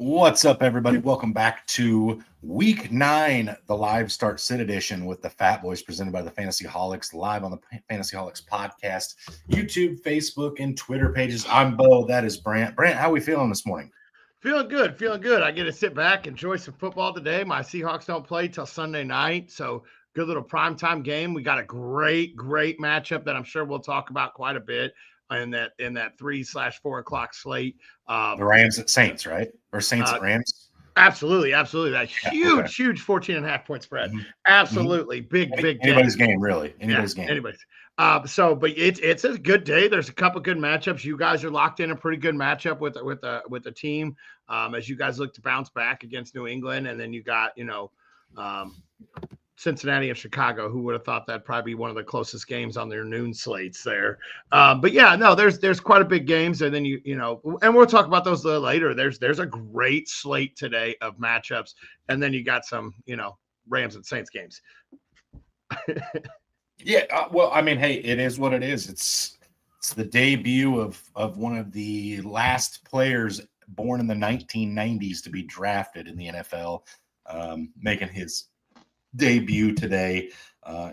What's up, everybody? Welcome back to Week 9, the live start sit edition with the Fatboyz presented by the Fantasy Holics, live on the Fantasy Holics podcast, YouTube, Facebook, and Twitter pages. I'm Bo. That is Brant. Brant, how are we feeling this morning? Feeling good, feeling good. I get to sit back, enjoy some football today. My Seahawks don't play till Sunday night, so good little primetime game. We got a great matchup that I'm sure we'll talk about quite a bit in that 3/4 o'clock slate. The Rams at Saints, right? Or Saints at Rams? Absolutely. That Yeah, okay. huge 14.5-point spread. Mhm. Absolutely. Big Anybody's game. game, really. Anybody's game. Anyways. But it's a good day. There's a couple good matchups. You guys are locked in a pretty good matchup with the team as you guys look to bounce back against New England, and then you got Cincinnati and Chicago. Who would have thought that'd probably be one of the closest games on their noon slates there? But yeah, no, there's quite a big games, and then and we'll talk about those a little later. There's a great slate today of matchups, and then you got some Rams and Saints games. Yeah, well, I mean, hey, it is what it is. It's the debut of one of the last players born in the 1990s to be drafted in the NFL, making his debut today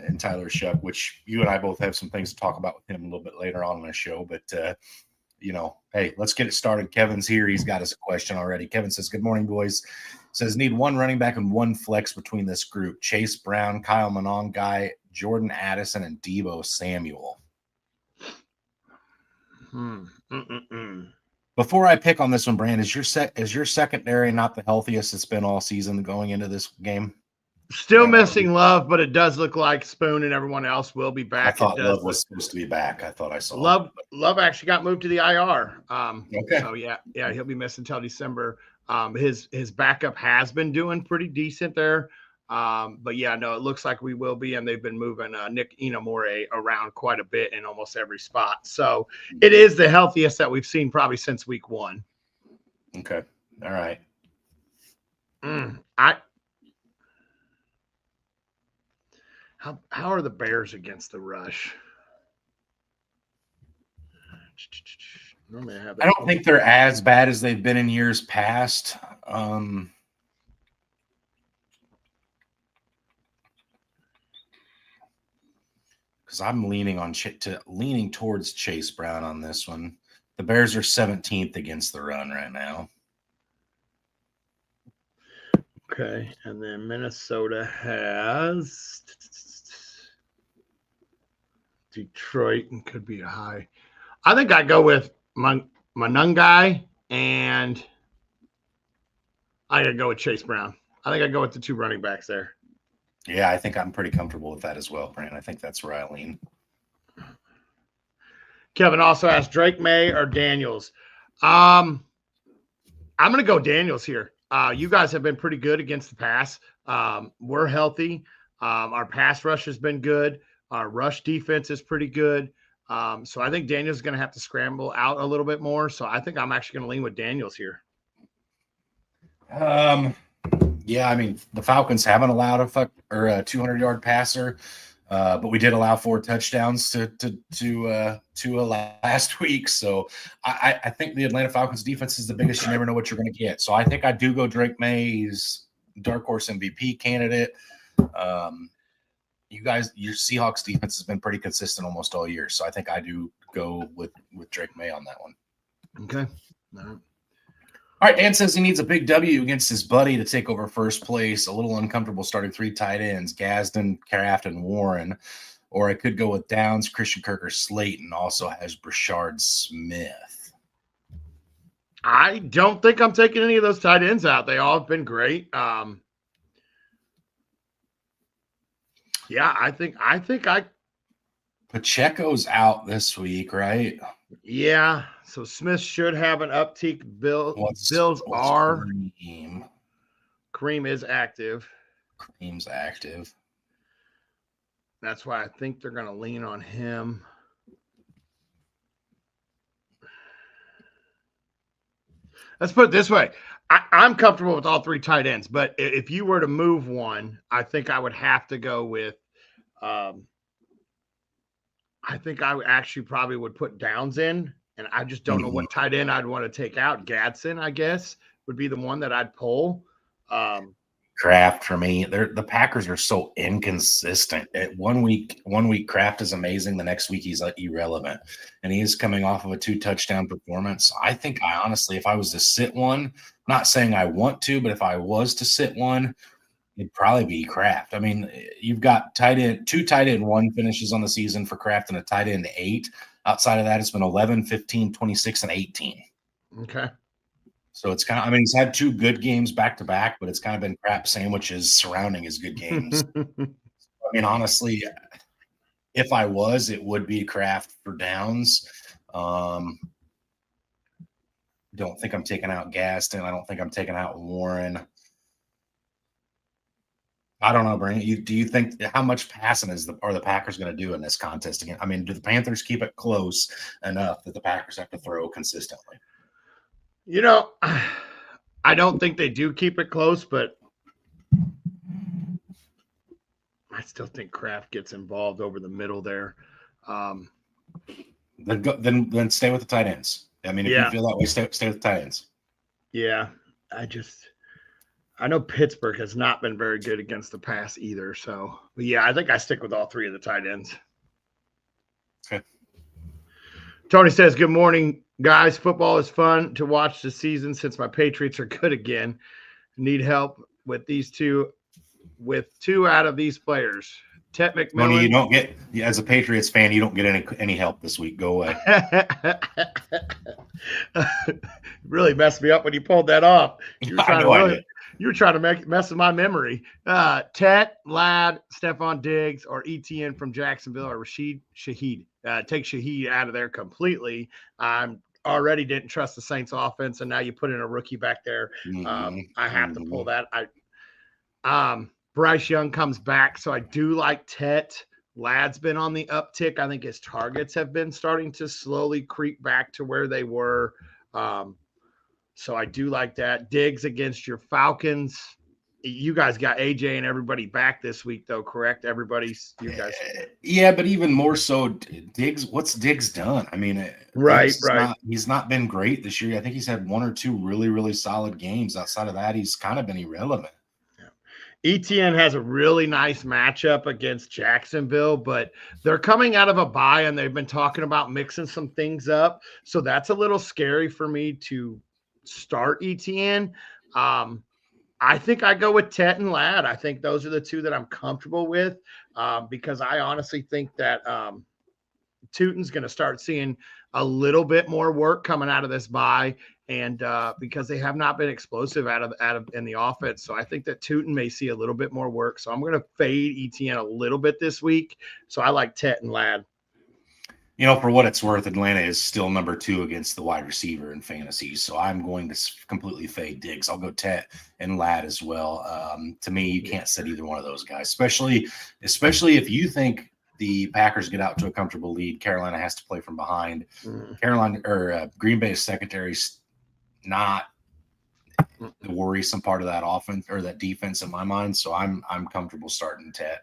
in Tyler Shuck, which you and I both have some things to talk about with him a little bit later on in the show. But, hey, let's get it started. Kevin's here. He's got us a question already. Kevin says, good morning, boys. Says, need one running back and one flex between this group. Chase Brown, Kyle Monongai, Jordan Addison, and Deebo Samuel. Before I pick on this one, Brand, is your secondary not the healthiest it's been all season going into this game? Still missing Love, but it does look like Spoon and everyone else will be back. I thought Love was supposed to be back. I thought I saw Love actually got moved to the IR. Okay. So yeah, he'll be missing until December. His backup has been doing pretty decent there. But yeah, no, it looks like we will be, and they've been moving Nick Inamore around quite a bit in almost every spot. So it is the healthiest that we've seen probably since week 1. Okay. All right. How are the Bears against the rush? I don't think they're as bad as they've been in years past. Because I'm leaning towards Chase Brown on this one. The Bears are 17th against the run right now. Okay, and then Minnesota has Detroit and could be a high. I think I go with Monongai, and I gotta go with Chase Brown. I think I go with the 2 running backs there. Yeah, I think I'm pretty comfortable with that as well, Brent. I think that's where I lean. Kevin also asked Drake May or Daniels. I'm gonna go Daniels here. You guys have been pretty good against the pass. We're healthy. Our pass rush has been good. Our rush defense is pretty good. So I think Daniels is going to have to scramble out a little bit more. So I think I'm actually going to lean with Daniels here. Yeah, I mean, the Falcons haven't allowed a 200-yard passer, but we did allow 4 touchdowns to last week. So I think the Atlanta Falcons defense is the biggest. You never know what you're going to get. So I think I do go Drake May. He's dark horse MVP candidate. You guys, your Seahawks defense has been pretty consistent almost all year. So I think I do go with Drake May on that one. Okay. All right. Dan says he needs a big W against his buddy to take over first place. A little uncomfortable starting 3 tight ends, Gadsden, Kraft, and Warren. Or I could go with Downs, Christian Kirk, or Slayton. Also has Brashard Smith. I don't think I'm taking any of those tight ends out. They all have been great. Yeah, I think Pacheco's out this week, right? Yeah, so Smith should have an uptick. Bills are. Kareem is active. Kareem's active. That's why I think they're going to lean on him. Let's put it this way. I'm comfortable with all 3 tight ends, but if you were to move one, I think I would have to go with I think I actually probably would put Downs in, and I just don't know what tight end I'd want to take out. Gadsden, I guess. would be the one that I'd pull. Kraft for me. The Packers are so inconsistent. One week Kraft is amazing. The next week he's irrelevant, and he is coming off of a 2-touchdown performance. I think I honestly, if I was to sit one, not saying I want to, but if I was to sit one, it'd probably be Kraft. I mean, you've got two tight end 1 finishes on the season for Kraft and a tight end 8. Outside of that, it's been 11, 15, 26, and 18. Okay. So it's kind of, I mean, he's had 2 good games back to back, but it's kind of been crap sandwiches surrounding his good games. I mean, honestly, if I was, it would be Kraft for Downs. Don't think I'm taking out Gaston. I don't think I'm taking out Warren. I don't know, Brandon. Do you think how much passing are the Packers going to do in this contest again? I mean, do the Panthers keep it close enough that the Packers have to throw consistently? You know, I don't think they do keep it close, but I still think Kraft gets involved over the middle there. Then stay with the tight ends. I mean, if you feel that way, stay with the tight ends. Yeah, I know Pittsburgh has not been very good against the pass either. So, but yeah, I think I stick with all 3 of the tight ends. Okay. Tony says, good morning, guys. Football is fun to watch this season since my Patriots are good again. Need help with these 2 out of these players. Ted McMillan. Tony, you don't get, as a Patriots fan, you don't get any help this week. Go away. Really messed me up when you pulled that off. You were trying to mess with my memory. Tet, Ladd, Stephon Diggs, or Etienne from Jacksonville, or Rashid Shaheed. Take Shaheed out of there completely. Already didn't trust the Saints offense, and now you put in a rookie back there. I have to pull that. Bryce Young comes back, so I do like Tet. Ladd's been on the uptick. I think his targets have been starting to slowly creep back to where they were. So I do like that. Diggs against your Falcons. You guys got AJ and everybody back this week, though, correct? You guys. Yeah, but even more so, Diggs. What's Diggs done? I mean, right. He's not been great this year. I think he's had 1 or 2 really, really solid games. Outside of that, he's kind of been irrelevant. ETN has a really nice matchup against Jacksonville, but they're coming out of a bye and they've been talking about mixing some things up. So that's a little scary for me to start ETN. I think I go with Tet and Ladd. I think those are the 2 that I'm comfortable with because I honestly think that Tootin's going to start seeing a little bit more work coming out of this bye, and because they have not been explosive out of in the offense. So I think that Tootin may see a little bit more work. So I'm going to fade ETN a little bit this week. So I like Tet and Ladd. You know, for what it's worth, Atlanta is still number 2 against the wide receiver in fantasy. So I'm going to completely fade Diggs. I'll go Tet and Ladd as well. To me, you can't sit either one of those guys, especially if you think the Packers get out to a comfortable lead. Carolina has to play from behind. Green Bay's secondary's not the worrisome part of that offense or that defense in my mind. So I'm comfortable starting Tet.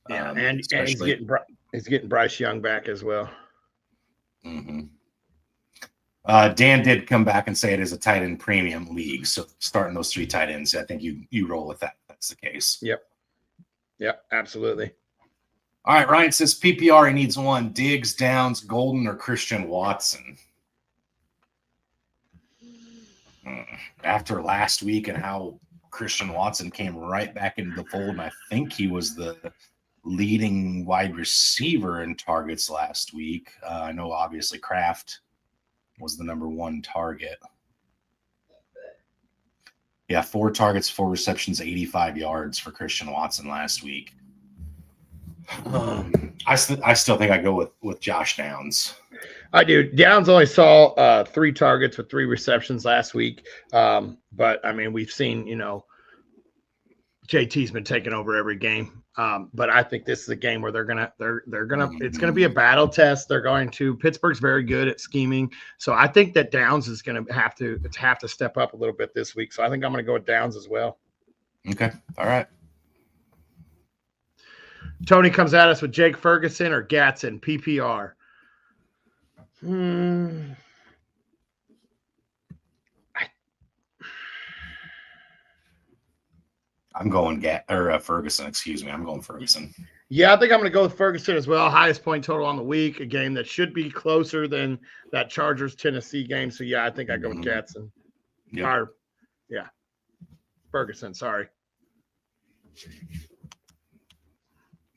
Yeah, and he's getting Bryce Young back as well. Mm-hmm. Dan did come back and say it is a tight end premium league. So starting those 3 tight ends, I think you roll with that. That's the case. Yep, absolutely. All right, Ryan says PPR, he needs 1. Diggs, Downs, Golden, or Christian Watson. After last week and how Christian Watson came right back into the fold, and I think he was the leading wide receiver in targets last week. I know obviously Kraft was the number 1 target. Yeah, 4 targets, 4 receptions, 85 yards for Christian Watson last week. I still think I go with Josh Downs. I do. Downs only saw 3 targets with 3 receptions last week. But I mean, we've seen, JT's been taking over every game. But I think this is a game where it's gonna be a battle test. Pittsburgh's very good at scheming. So I think that Downs is gonna have to step up a little bit this week. So I think I'm gonna go with Downs as well. Okay. All right. Tony comes at us with Jake Ferguson or Gatson, PPR. I'm going Ferguson. Excuse me. I'm going Ferguson. Yeah, I think I'm going to go with Ferguson as well. Highest point total on the week, a game that should be closer than that Chargers-Tennessee game. So, yeah, I think I go with Gatson. Yep. Ferguson, sorry.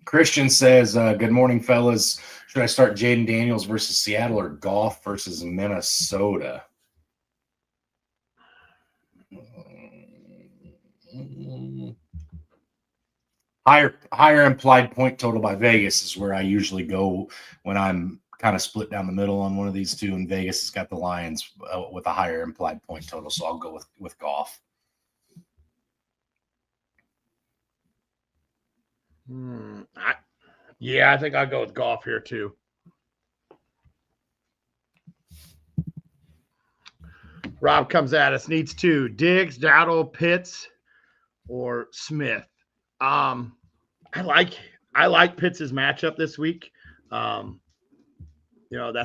Christian says, good morning, fellas. Should I start Jaden Daniels versus Seattle or Goff versus Minnesota? Higher implied point total by Vegas is where I usually go when I'm kind of split down the middle on one of these two, and Vegas has got the Lions with a higher implied point total, so I'll go with Goff. I think I'll go with Goff here too. Rob comes at us. Needs two: Diggs, Dowdle, Pitts, or Smith. I like Pitts' matchup this week. That's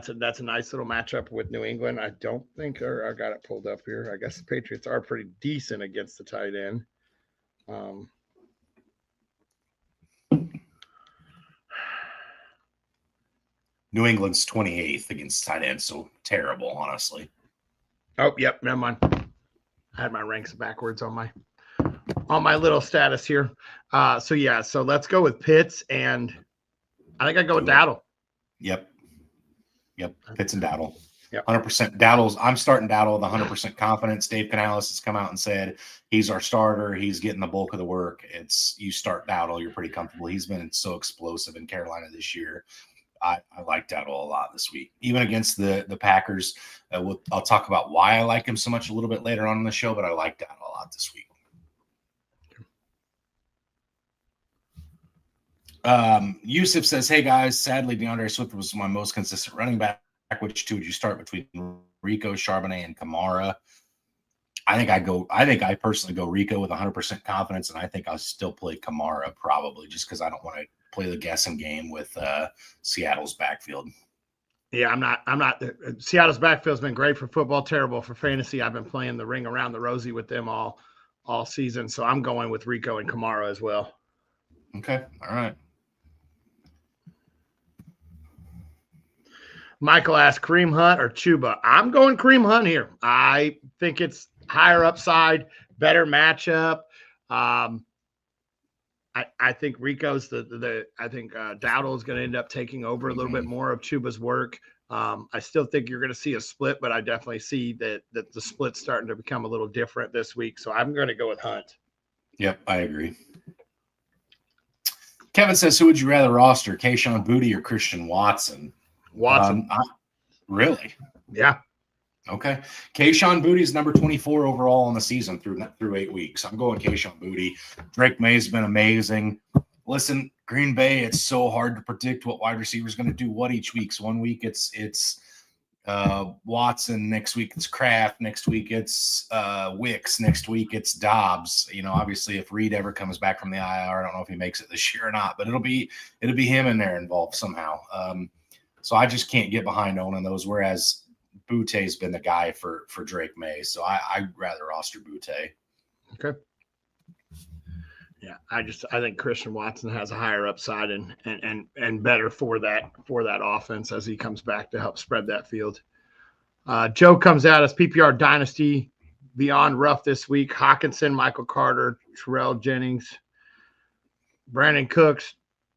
a nice little matchup with New England. I don't think, or I got it pulled up here. I guess the Patriots are pretty decent against the tight end. New England's 28th against tight end, so terrible, honestly. Oh, yep, never mind. I had my ranks backwards on my little status here. So let's go with Pitts, and I think I go with Dowdle. Yep, Pitts and Dowdle. Yep. 100% Dowdle's. I'm starting Dowdle with 100% confidence. Dave Canales has come out and said he's our starter. He's getting the bulk of the work. You start Dowdle, you're pretty comfortable. He's been so explosive in Carolina this year. I like Dowdle a lot this week, even against the Packers. I'll talk about why I like him so much a little bit later on in the show, but I like Dowdle a lot this week. Yusuf says, hey guys, sadly DeAndre Swift was my most consistent running back. Which two would you start between Rico, Charbonnet, and Kamara? I think I personally go Rico with 100% confidence, and I think I'll still play Kamara probably just because I don't want to play the guessing game with Seattle's backfield. Yeah, I'm not. Seattle's backfield's been great for football, terrible for fantasy. I've been playing the ring around the rosy with them all season, so I'm going with Rico and Kamara as well. Okay, all right. Michael asked Kareem Hunt or Chuba. I'm going Kareem Hunt here. I think it's higher upside, better matchup. I think Rico's I think Dowdle is going to end up taking over a little bit more of Chuba's work. I still think you're going to see a split, but I definitely see that the split's starting to become a little different this week. So I'm going to go with Hunt. Yep, I agree. Kevin says, who would you rather roster, Kayshon Boutte or Christian Watson? Watson. Really? Yeah. Okay. Kayshon Boutte is number 24 overall in the season through 8 weeks. I'm going Kayshon Boutte. Drake May's been amazing. Listen, Green Bay, it's so hard to predict what wide receiver is going to do what each week. So 1 week it's Watson. Next week it's Kraft. Next week it's Wicks. Next week it's Dobbs. Obviously if Reed ever comes back from the IR, I don't know if he makes it this year or not, but it'll be him in there involved somehow. So I just can't get behind owning those. Whereas Boutte's been the guy for Drake May, so I'd rather roster Boutte. Okay. Yeah, I think Christian Watson has a higher upside and better for that offense as he comes back to help spread that field. Joe comes out as PPR Dynasty beyond rough this week. Hawkinson, Michael Carter, Terrell Jennings, Brandon Cooks,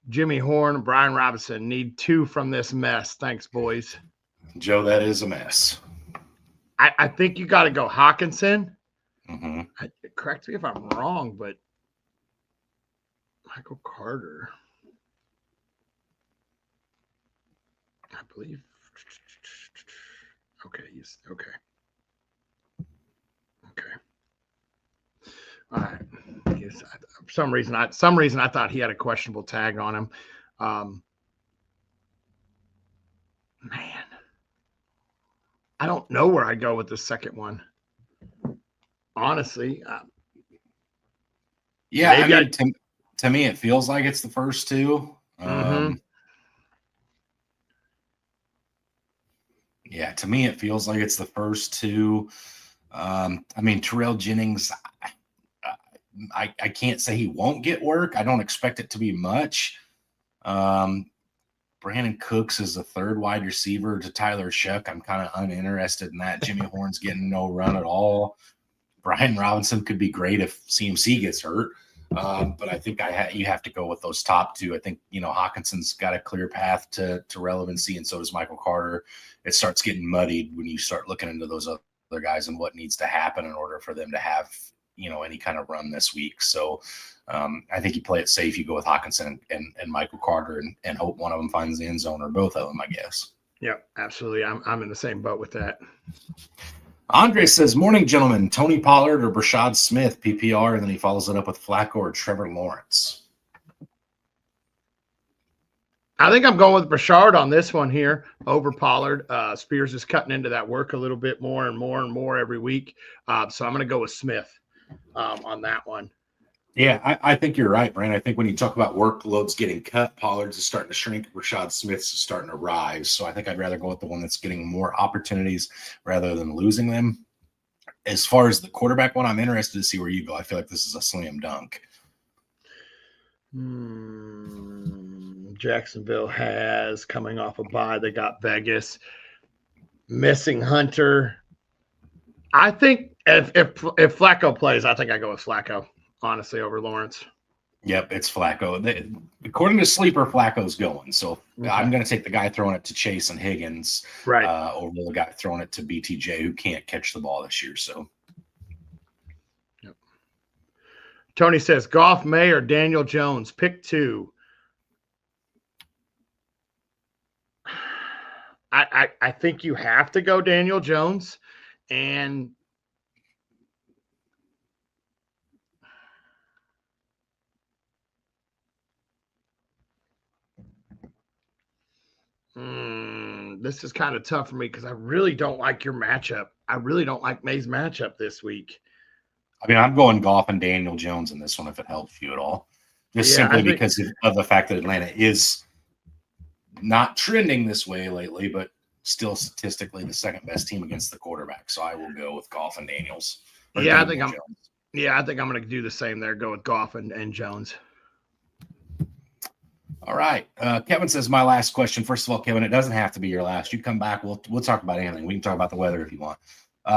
Jimmy Horn, Brian Robinson. Need 2 from this mess. Thanks, boys. Joe, that is a mess. I think you got to go Hawkinson. Mm-hmm. Correct me if I'm wrong, but Michael Carter, I believe. Okay. All right. For some reason I thought he had a questionable tag on him. Man, I don't know where I go with the second one. Honestly, yeah. To me, it feels like it's the first two. Yeah, to me, it feels like it's the first two. Terrell Jennings. I can't say he won't get work. I don't expect it to be much. Brandon Cooks is a third wide receiver to Tyler Shuck. I'm kind of uninterested in that. Jimmy Horn's getting no run at all. Brian Robinson could be great if CMC gets hurt. But I think you have to go with those top two. I think, Hawkinson's got a clear path to relevancy, and so does Michael Carter. It starts getting muddied when you start looking into those other guys and what needs to happen in order for them to have, any kind of run this week. So I think you play it safe. You go with Hawkinson and Michael Carter and hope one of them finds the end zone, or both of them, I guess. Yeah, absolutely. I'm in the same boat with that. Andre says, morning, gentlemen. Tony Pollard or Brashad Smith, PPR, and then he follows it up with Flacco or Trevor Lawrence. I think I'm going with Brashard on this one here over Pollard. Spears is cutting into that work a little bit more and more and more every week. So I'm going to go with Smith on that one. Yeah, I think you're right, Brian. I think when you talk about workloads getting cut, Pollard's is starting to shrink. Rashad Smith's is starting to rise. So I think I'd rather go with the one that's getting more opportunities rather than losing them. As far as the quarterback one, I'm interested to see where you go. I feel like this is a slam dunk. Jacksonville has, coming off a bye, they got Vegas. Missing Hunter. I think if Flacco plays, I think I go with Flacco. Honestly, over Lawrence. Yep, it's Flacco. According to Sleeper, Flacco's going. So I'm going to take the guy throwing it to Chase and Higgins over the guy throwing it to BTJ, who can't catch the ball this year. So, yep. Tony says, Goff, May, or Daniel Jones. Pick two. I think you have to go Daniel Jones. And this is kind of tough for me because I really don't like your matchup. I really don't like May's matchup this week. I mean, I'm going Goff and Daniel Jones in this one if it helps you at all. Just simply because of the fact that Atlanta is not trending this way lately, but still statistically the second best team against the quarterback. So I will go with Goff and Daniels. I think I'm going to do the same there. Go with Goff and Jones. All right. Kevin says, my last question. First of all, Kevin, it doesn't have to be your last. You come back. We'll talk about anything. We can talk about the weather if you want.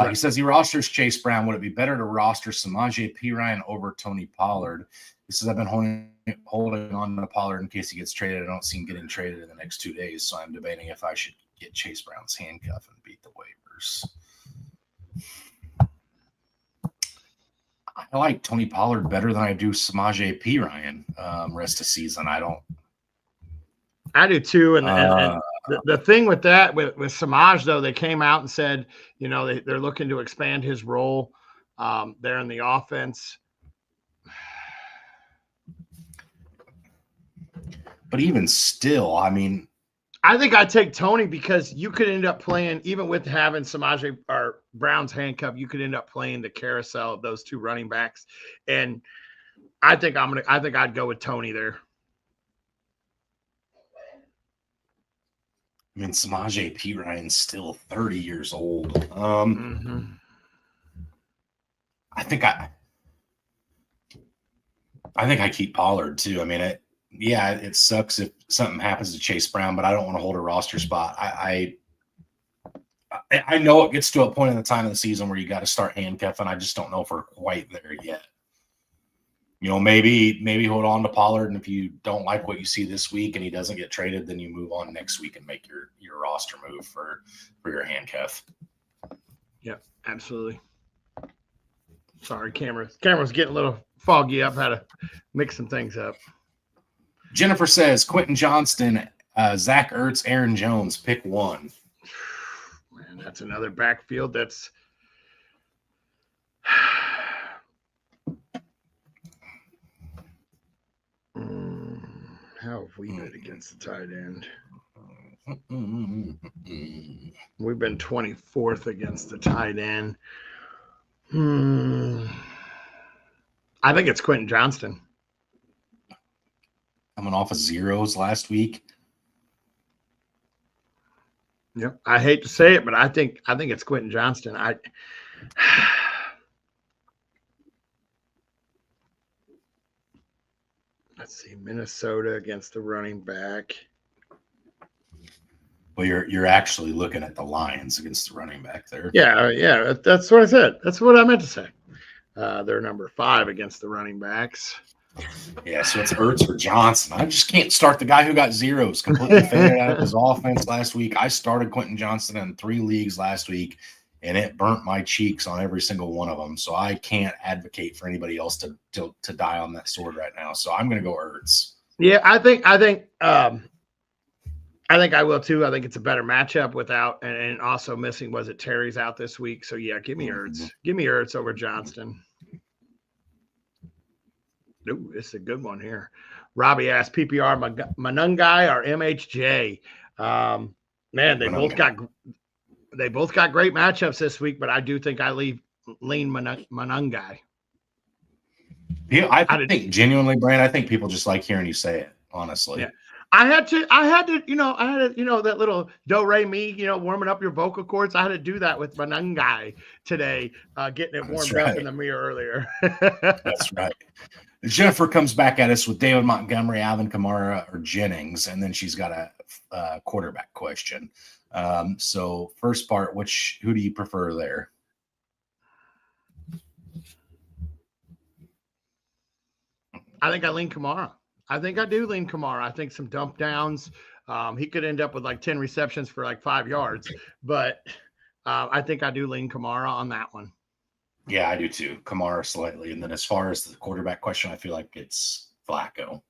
He says he rosters Chase Brown. Would it be better to roster Samaje Perine over Tony Pollard? He says, I've been holding on to Pollard in case he gets traded. I don't see him getting traded in the next 2 days. So I'm debating if I should get Chase Brown's handcuff and beat the waivers. I like Tony Pollard better than I do Samaje Perine rest of season. I do too. And the thing with that, with Samaj, though, they came out and said, they're looking to expand his role there in the offense. But even still, I mean, I think I'd take Tony because you could end up playing, even with having Samaj or Brown's handcuff, you could end up playing the carousel of those two running backs. And I think I'd go with Tony there. I mean, Samaje Perine's still 30 years old. I think I keep Pollard too. I mean, it sucks if something happens to Chase Brown, but I don't want to hold a roster spot. I know it gets to a point in the time of the season where you got to start handcuffing. I just don't know if we're quite there yet. Maybe hold on to Pollard, and if you don't like what you see this week and he doesn't get traded, then you move on next week and make your roster move for your handcuff. Yep, absolutely. Sorry, camera's getting a little foggy up. Had to mix some things up. Jennifer says, Quentin Johnston, Zach Ertz, Aaron Jones, pick one. Man, that's another backfield that's how have we been against the tight end? We've been 24th against the tight end. I think it's Quentin Johnston. Coming off of zeros last week. Yep. I hate to say it, but I think it's Quentin Johnston. Let's see, Minnesota against the running back. Well, you're actually looking at the Lions against the running back there. Yeah, that's what I said. That's what I meant to say. They're number 5 against the running backs. Yeah, so it's Ertz or Johnson. I just can't start the guy who got zeros, completely faded out of his offense last week. I started Quentin Johnson in 3 leagues last week, and it burnt my cheeks on every single one of them. So I can't advocate for anybody else to die on that sword right now. So I'm going to go Ertz. Yeah, I think I will too. I think it's a better matchup without and also missing. Was it Terry's out this week? So yeah, give me Ertz. Give me Ertz over Johnston. Ooh, this is a good one here. Robbie asked PPR Manungai or MHJ. Man, they both got great matchups this week, but I do think I lean Manungai. Yeah, I think genuinely, Brian, I think people just like hearing you say it, honestly. Yeah. I had to, that little do re mi, warming up your vocal cords. I had to do that with Manungai today, getting it warmed up in the mirror earlier. That's right. Jennifer comes back at us with David Montgomery, Alvin Kamara, or Jennings, and then she's got a quarterback question. So first part, who do you prefer there? I think I lean Kamara. I think I do lean Kamara. I think some dump downs. He could end up with like 10 receptions for like 5 yards, but I think I do lean Kamara on that one. Yeah, I do too. Kamara slightly. And then as far as the quarterback question, I feel like it's Flacco.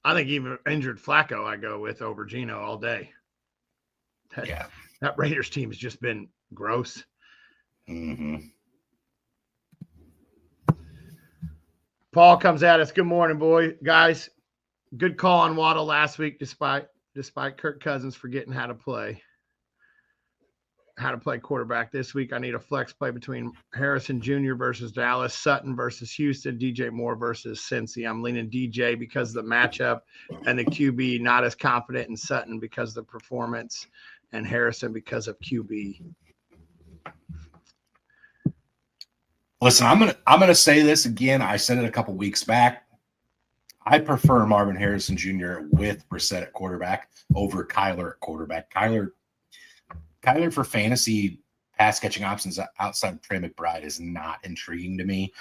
I think even injured Flacco I go with over Geno all day. That Raiders team has just been gross. Mm-hmm. Paul comes at us. Good morning, guys. Good call on Waddle last week, despite Kirk Cousins forgetting how to play quarterback this week. I need a flex play between Harrison Jr. versus Dallas, Sutton versus Houston, DJ Moore versus Cincy. I'm leaning DJ because of the matchup and the QB, not as confident in Sutton because of the performance, and Harrison because of QB. Listen, I'm gonna say this again. I said it a couple weeks back. I prefer Marvin Harrison Jr. with Brissett at quarterback over Kyler at quarterback. Kyler for fantasy pass catching options outside of Trey McBride is not intriguing to me.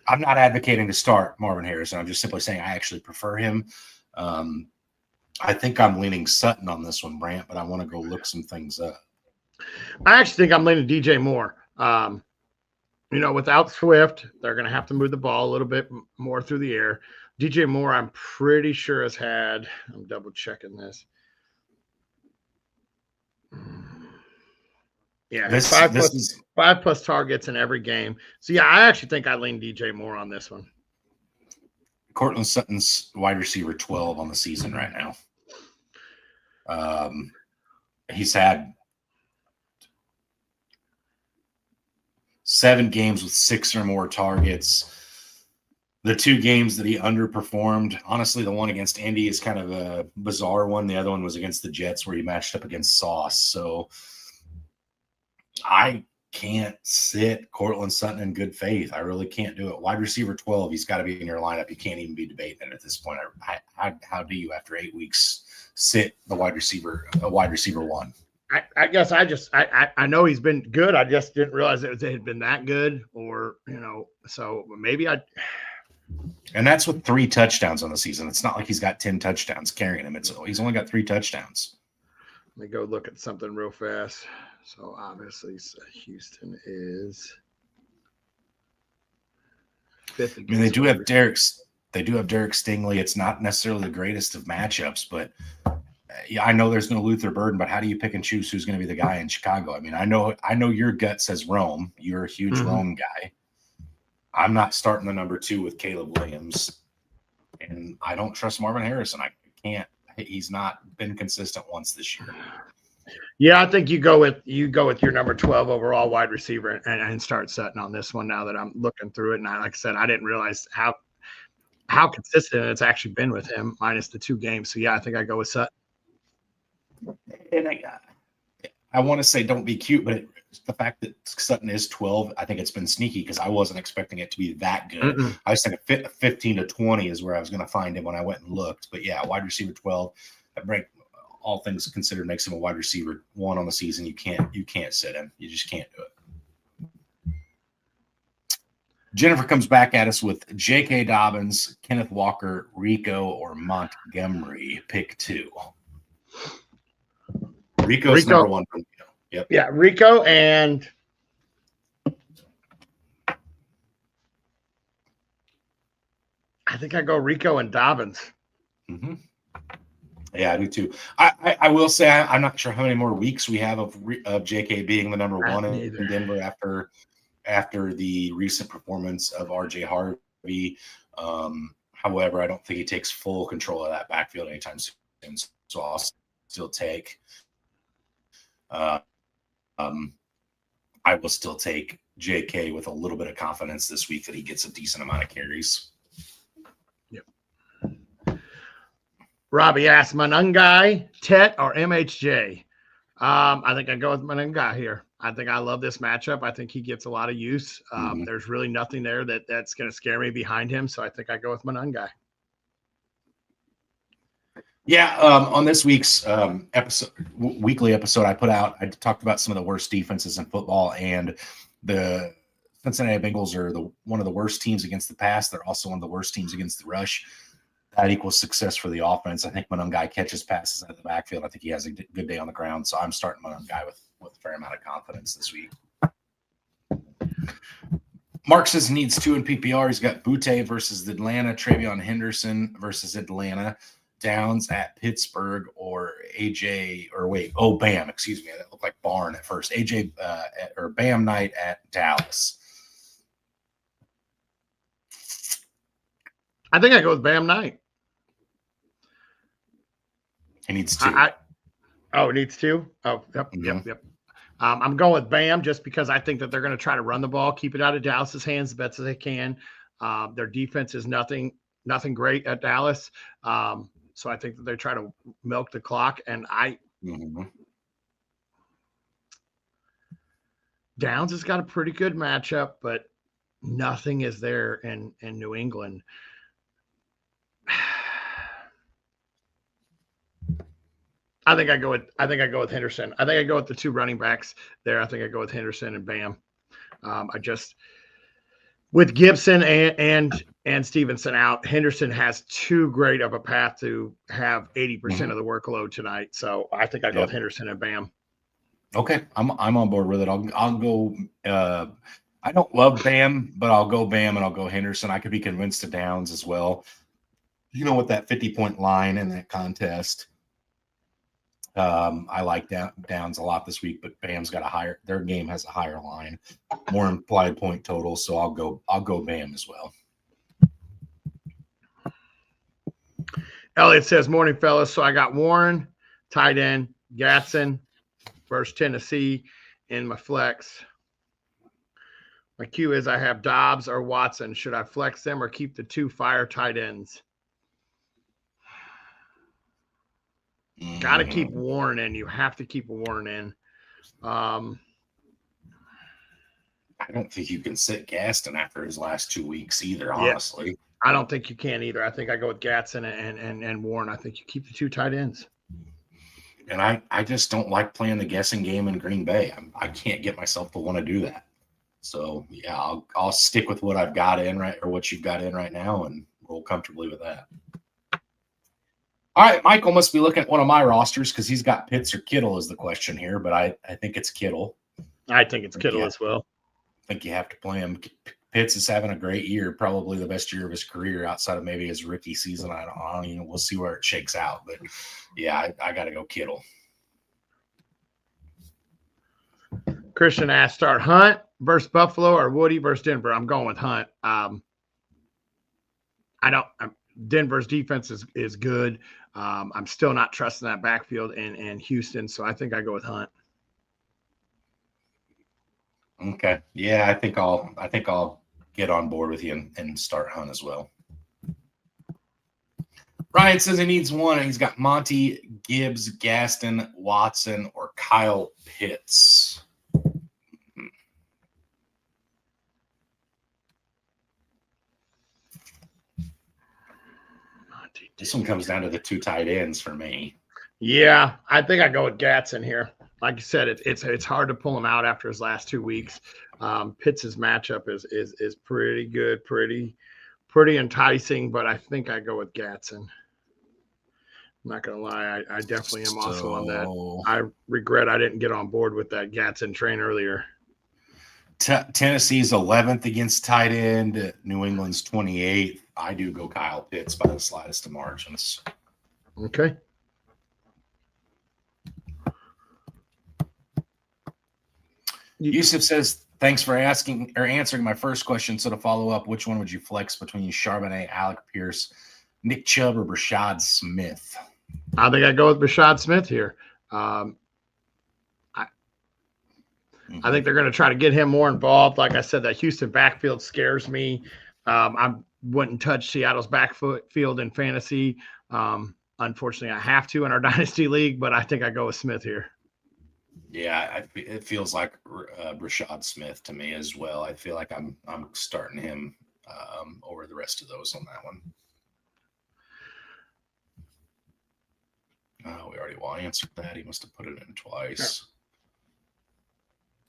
I'm not advocating to start Marvin Harrison. I'm just simply saying I actually prefer him. I think I'm leaning Sutton on this one, Brant, but I want to go look some things up. I actually think I'm leaning DJ Moore. Without Swift, they're going to have to move the ball a little bit more through the air. DJ Moore, I'm pretty sure has had – I'm double-checking this. Yeah, five plus targets in every game. So, yeah, I actually think I lean DJ Moore on this one. Cortland Sutton's wide receiver 12 on the season right now. He's had 7 games with 6 or more targets. The 2 games that he underperformed, honestly, the one against Indy is kind of a bizarre one. The other one was against the Jets where he matched up against Sauce. So I can't sit Cortland Sutton in good faith. I really can't do it. Wide receiver 12, he's got to be in your lineup. You can't even be debating it at this point. How do you, after 8 weeks, sit a wide receiver 1? I guess I know he's been good. I just didn't realize it had been that good, or so maybe I. And that's with 3 touchdowns on the season. It's not like he's got 10 touchdowns carrying him. He's only got 3 touchdowns. Let me go look at something real fast. So obviously Houston is 5th. I mean, they do have Derek Stingley. It's not necessarily the greatest of matchups, but yeah, I know there's no Luther Burden, but how do you pick and choose who's going to be the guy in Chicago? I mean, I know your gut says Rome. You're a huge Rome guy. I'm not starting the number 2 with Caleb Williams, and I don't trust Marvin Harrison. I can't. He's not been consistent once this year. Yeah, I think you go with your number 12 overall wide receiver and start Sutton on this one. Now that I'm looking through it, and like I said, I didn't realize how consistent it's actually been with him minus the 2 games. So yeah, I think I go with Sutton. And I want to say don't be cute, but the fact that Sutton is 12, I think it's been sneaky because I wasn't expecting it to be that good. Mm-mm. I was thinking 15 to 20 is where I was going to find him when I went and looked. But yeah, wide receiver 12, that break, all things considered, makes him a wide receiver 1 on the season. You can't sit him. You just can't do it. Jennifer comes back at us with J.K. Dobbins, Kenneth Walker, Rico, or Montgomery. Pick 2. Rico's number 1 for me. Yep. Yeah, Rico, and I think I go Rico and Dobbins. Mm-hmm. Yeah, I do too. I will say I'm not sure how many more weeks we have of JK being the number 1 in Denver after the recent performance of RJ Harvey. However, I don't think he takes full control of that backfield anytime soon. So I'll still take. I will still take JK with a little bit of confidence this week that he gets a decent amount of carries. Robbie asked Manungai, Tet, or MHJ. I think I go with Manungai here. I think I love this matchup. I think he gets a lot of use. There's really nothing there that's going to scare me behind him. So I think I go with Manungai. Yeah, on this week's weekly episode I put out, I talked about some of the worst defenses in football, and the Cincinnati Bengals are one of the worst teams against the pass. They're also one of the worst teams against the rush. That equals success for the offense. I think Manungai catches passes out of the backfield. I think he has a good day on the ground. So I'm starting Manungai with a fair amount of confidence this week. Mark says he needs 2 in PPR. He's got Butte versus Atlanta, Travion Henderson versus Atlanta, Downs at Pittsburgh, or Bam, excuse me. That looked like Barn at first. Bam Knight at Dallas. I think I go with Bam Knight. He needs 2. It needs 2? Oh, yep. I'm going with Bam just because I think that they're going to try to run the ball, keep it out of Dallas's hands the best as they can. Their defense is nothing great at Dallas. So I think that they're trying to milk the clock. And Downs has got a pretty good matchup, but nothing is there in New England. I think I go with Henderson. I think I go with the 2 running backs there. I think I go with Henderson and Bam. With Gibson and Stevenson out, Henderson has too great of a path to have 80% of the workload tonight. So I think I go with Henderson and Bam. Okay, I'm on board with it. I'll go. I don't love Bam, but I'll go Bam and I'll go Henderson. I could be convinced of Downs as well. With that 50-point line in that contest. I like Downs a lot this week, but Bam's got their game has a higher line, more implied point total. So I'll go Bam as well. Elliot says, morning fellas. So I got Warren, tight end, Gatson versus Tennessee in my flex. My cue is I have Dobbs or Watson. Should I flex them or keep the 2 fire tight ends? Got to keep Warren in. You have to keep Warren in. I don't think you can sit Gaston after his last 2 weeks either, honestly. I don't think you can either. I think I go with Gatson and Warren. I think you keep the 2 tight ends. And I just don't like playing the guessing game in Green Bay. I can't get myself to want to do that. So, yeah, I'll stick with what I've got in what you've got in right now and roll comfortably with that. All right, Michael must be looking at one of my rosters because he's got Pitts or Kittle is the question here, but I think it's Kittle. I think it's Kittle as well. I think you have to play him. Pitts is having a great year, probably the best year of his career outside of maybe his rookie season. I don't we'll see where it shakes out, but yeah, I got to go Kittle. Christian asked, start Hunt versus Buffalo or Woody versus Denver. I'm going with Hunt. Denver's defense is good. I'm still not trusting that backfield in Houston, so I think I go with Hunt. Okay. Yeah, I think I'll get on board with you and start Hunt as well. Ryan says he needs 1, and he's got Monty, Gibbs, Gaston, Watson, or Kyle Pitts. This one comes down to the two tight ends for me. Yeah, I think I go with Gatson here. Like you said, it's hard to pull him out after his last 2 weeks. Pitts' matchup is pretty good, pretty enticing, but I think I go with Gatson. I'm not gonna lie, I definitely am also on that. I regret I didn't get on board with that Gatson train earlier. Tennessee's 11th against tight end. New England's 28th. I do go Kyle Pitts by the slightest of margins. Okay. Yusuf says, thanks for asking or answering my first question. So to follow up, which one would you flex between Charbonnet, Alec Pierce, Nick Chubb, or Rashad Smith? I think I go with Rashad Smith here. I think they're going to try to get him more involved. Like I said, that Houston backfield scares me. I wouldn't touch Seattle's backfield in fantasy. Unfortunately, I have to in our dynasty league, but I think I go with Smith here. Yeah, it feels like Rashad Smith to me as well. I feel like I'm starting him over the rest of those on that one. Oh, we already answered that. He must have put it in twice.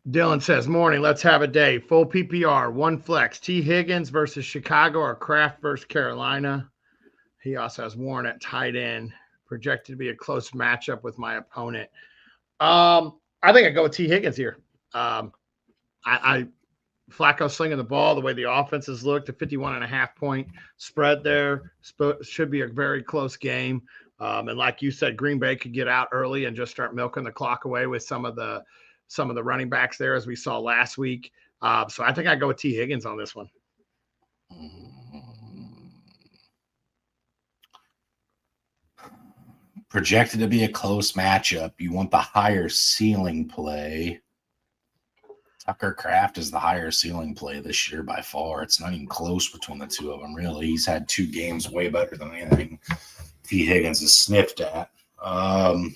Dylan says, morning, let's have a day. Full PPR, one flex. T. Higgins versus Chicago or Kraft versus Carolina. He also has Warren at tight end. Projected to be a close matchup with my opponent. I think I go with T. Higgins here. Flacco slinging the ball, the way the offenses look, the 51.5-point spread there should be a very close game. And like you said, Green Bay could get out early and just start milking the clock away with some of the running backs there, as we saw last week. So I think I go with T. Higgins on this one. Projected to be a close matchup. You want the higher ceiling play. Tucker Kraft is the higher ceiling play this year by far. It's not even close between the two of them, really. He's had 2 games way better than anything T. Higgins is sniffed at. I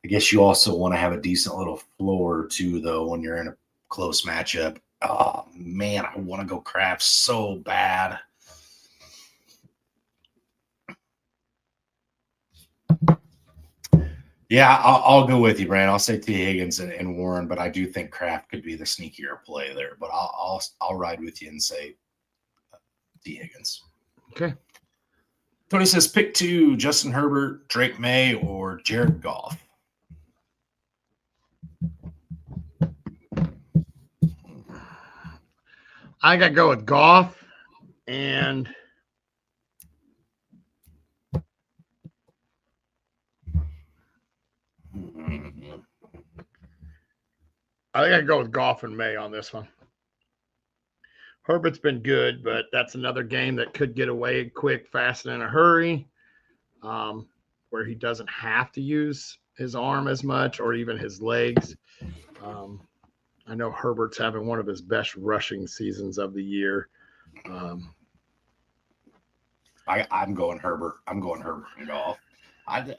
guess you also want to have a decent little floor, too, though, when you're in a close matchup. Oh, man, I want to go Kraft so bad. Yeah, I'll go with you, Brand. I'll say T. Higgins and Warren, but I do think Kraft could be the sneakier play there. But I'll ride with you and say T. Higgins. Okay. Tony says pick 2: Justin Herbert, Drake May, or Jared Goff. I got to go with Goff, and I think I go with Goff and May on this one. Herbert's been good, but that's another game that could get away quick, fast, and in a hurry, where he doesn't have to use his arm as much or even his legs. I know Herbert's having one of his best rushing seasons of the year. I'm going Herbert. I'm going Herbert and Goff.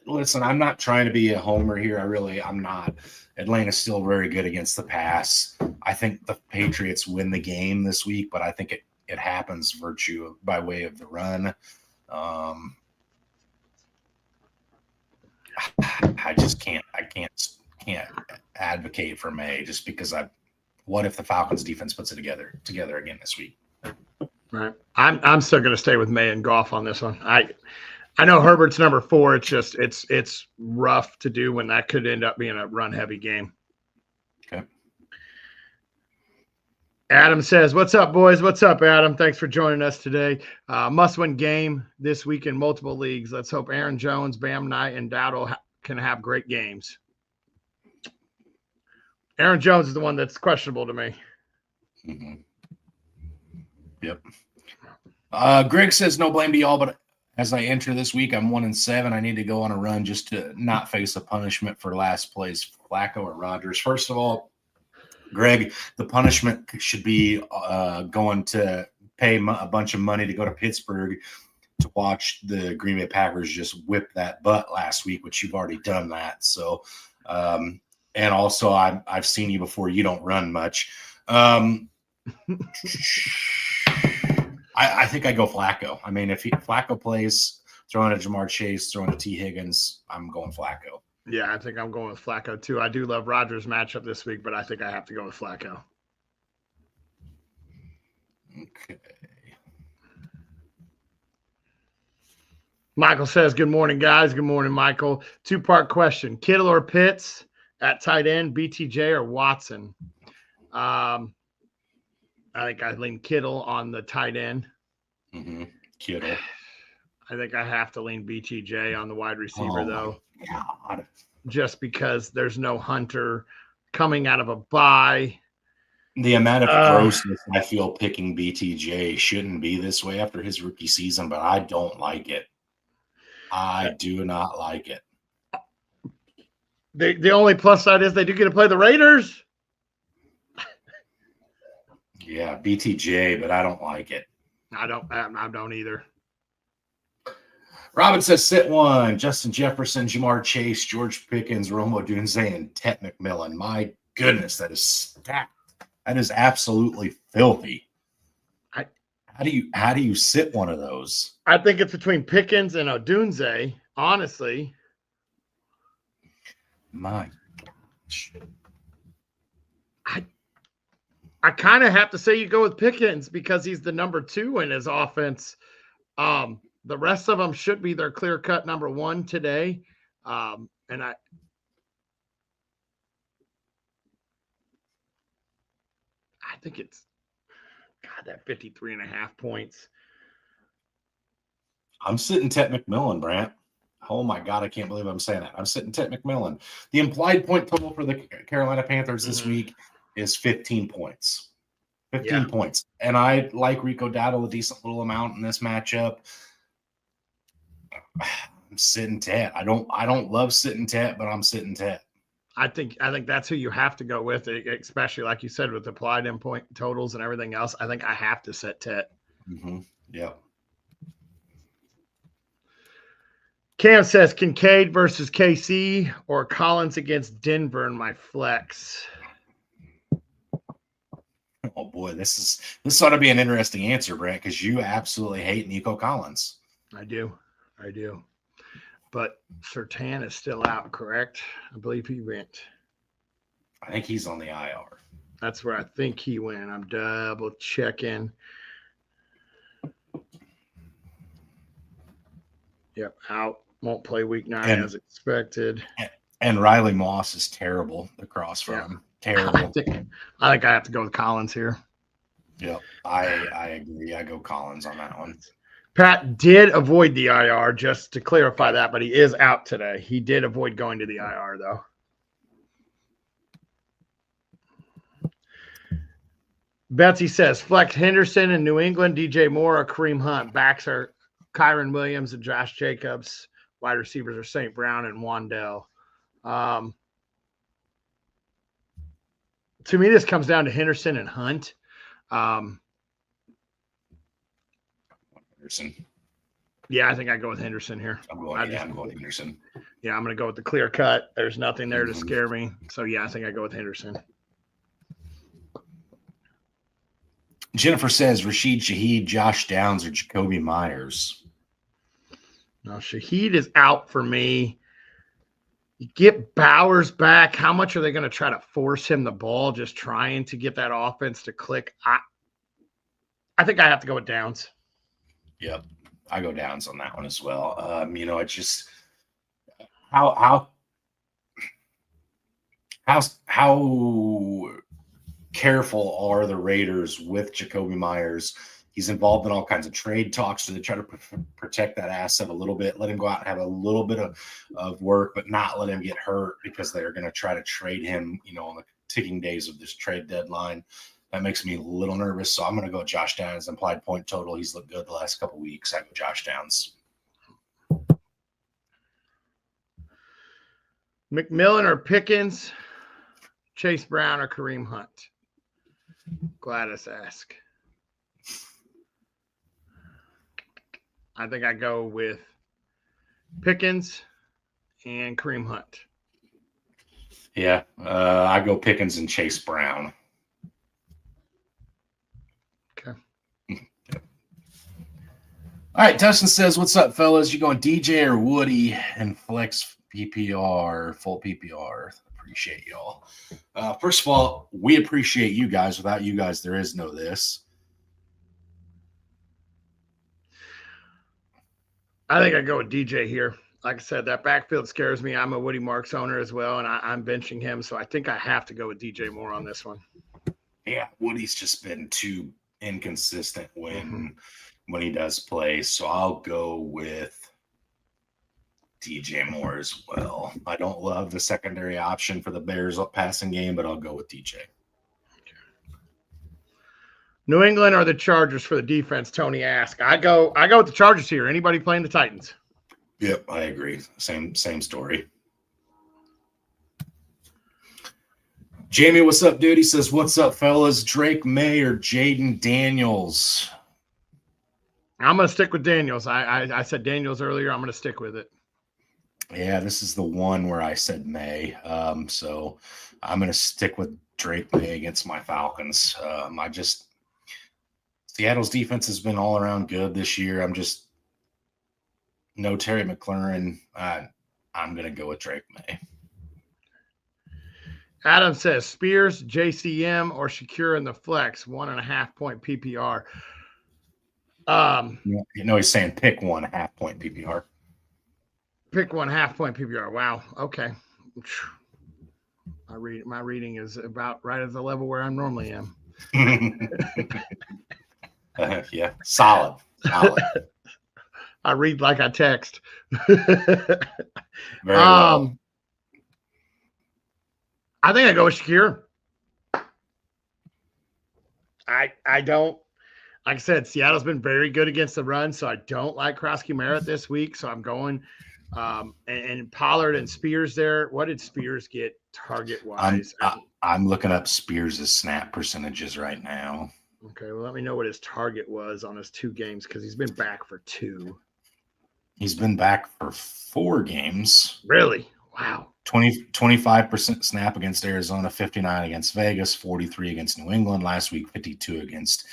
Listen, I'm not trying to be a homer here. I'm not. Atlanta's still very good against the pass. I think the Patriots win the game this week, but I think it happens by way of the run. I just can't advocate for May just because what if the Falcons defense puts it together again this week? Right. I'm still going to stay with May and Goff on this one. I know Herbert's number 4. It's just it's rough to do when that could end up being a run heavy game. Okay. Adam says, "What's up, boys? What's up, Adam? Thanks for joining us today. Must-win game this week in multiple leagues. Let's hope Aaron Jones, Bam Knight, and Dowdle can have great games." Aaron Jones is the one that's questionable to me. Mm-hmm. Yep. Greg says, "No blame to y'all, but as I enter this week, I'm 1-7. I need to go on a run just to not face a punishment for last place, Flacco or Rodgers." First of all, Greg, the punishment should be going to pay a bunch of money to go to Pittsburgh to watch the Green Bay Packers just whip that butt last week, which you've already done that. So, and also I've seen you before. You don't run much. I think I go Flacco. I mean, if Flacco plays, throwing a Jamar Chase, throwing a T. Higgins, I'm going Flacco. Yeah, I think I'm going with Flacco too. I do love Rodgers' matchup this week, but I think I have to go with Flacco. Okay. Michael says, good morning, guys. Good morning, Michael. Two-part question. Kittle or Pitts at tight end, BTJ or Watson? I think I lean Kittle on the tight end. Mm-hmm. Kittle. I think I have to lean BTJ on the wide receiver, though. God. Just because there's no Hunter coming out of a bye. The amount of grossness I feel picking BTJ shouldn't be this way after his rookie season, but I don't like it. I do not like it. The only plus side is they do get to play the Raiders. Yeah, BTJ, but I don't like it. I don't either. Robin says sit one. Justin Jefferson, Jamar Chase, George Pickens, Romo Dunze, and Tet McMillan. My goodness, that is stacked. That is absolutely filthy. How do you sit one of those? I think it's between Pickens and Odunze, honestly. My gosh. I kind of have to say you go with Pickens because he's the number 2 in his offense. The rest of them should be their clear-cut number 1 today. And I think it's, God, that 53.5 points. I'm sitting Tet McMillan, Brant. Oh, my God, I can't believe I'm saying that. I'm sitting Tet McMillan. The implied point total for the Carolina Panthers this week is 15 points. 15 points. And I like Rico Dowdle a decent little amount in this matchup. I'm sitting Tet. I don't love sitting Tet, but I'm sitting Tet. I think that's who you have to go with, especially like you said with applied endpoint totals and everything else. I think I have to set Tet. Mm-hmm. Yeah. Cam says Kincaid versus KC or Collins against Denver in my flex. Oh boy, this ought to be an interesting answer, Brent, because you absolutely hate Nico Collins. I do. But Surtain is still out, correct? I believe he went. I think he's on the IR. That's where I think he went. I'm double checking. Yep, out. Won't play week 9 as expected. And Riley Moss is terrible across from him. Terrible. I think I have to go with Collins here. Yep, I agree. I go Collins on that one. Pat did avoid the IR, just to clarify that, but he is out today. He did avoid going to the IR, though. Betsy says, flex Henderson in New England, DJ Moore or Kareem Hunt. Backs are Kyron Williams and Josh Jacobs. Wide receivers are St. Brown and Wandell. To me, this comes down to Henderson and Hunt. Henderson. Yeah, I think I go with Henderson here. I'm going Henderson. Yeah, I'm going to go with the clear cut. There's nothing there to scare me. So, yeah, I think I go with Henderson. Jennifer says Rashid Shaheed, Josh Downs, or Jacoby Myers. No, Shaheed is out for me. You get Bowers back. How much are they going to try to force him the ball, just trying to get that offense to click? I think I have to go with Downs. Yep, I go Downs on that one as well. It's just how careful are the Raiders with Jacoby Myers? He's involved in all kinds of trade talks, so they try to protect that asset a little bit, let him go out and have a little bit of work, but not let him get hurt because they're going to try to trade him, on the ticking days of this trade deadline. That makes me a little nervous, so I'm going to go with Josh Downs. Implied point total, he's looked good the last couple of weeks. I go Josh Downs. McMillan or Pickens, Chase Brown or Kareem Hunt? Gladys ask. I think I go with Pickens and Kareem Hunt. Yeah, I go Pickens and Chase Brown. Okay. All right, Dustin says, "What's up, fellas? You going DJ or Woody and flex PPR, full PPR? Appreciate y'all. First of all, we appreciate you guys. Without you guys, there is no this." I think I go with DJ here. Like I said, that backfield scares me. I'm a Woody Marks owner as well, and I'm benching him, so I think I have to go with DJ Moore on this one. Yeah, Woody's just been too inconsistent when he does play, so I'll go with DJ Moore as well. I don't love the secondary option for the Bears passing game, but I'll go with DJ. New England or the Chargers for the defense? Tony asked. I go with the Chargers here. Anybody playing the Titans? Yep, I agree. Same story. Jamie, what's up, dude? He says, "What's up, fellas? Drake May or Jaden Daniels?" I'm going to stick with Daniels. I said Daniels earlier. I'm going to stick with it. Yeah, this is the one where I said May. So I'm going to stick with Drake May against my Falcons. Seattle's defense has been all around good this year. No Terry McLaurin. I'm going to go with Drake May. Adam says Spears, JCM, or Shakir in the flex, 1.5 point PPR. He's saying pick 1.5 point PPR. Pick 1.5 point PPR. Wow. Okay. My reading is about right at the level where I normally am. Yeah, solid. I read like I text. Very well. I think I go with Shakir. I don't, like I said, Seattle's been very good against the run, so I don't like Krosky-Merritt this week. So I'm going and Pollard and Spears there. What did Spears get target wise? I'm looking up Spears' snap percentages right now. Okay, well, let me know what his target was on his 2 games because he's been back for 2. He's been back for 4 games. Really? Wow. 25% snap against Arizona, 59 against Vegas, 43 against New England. Last week, 52 against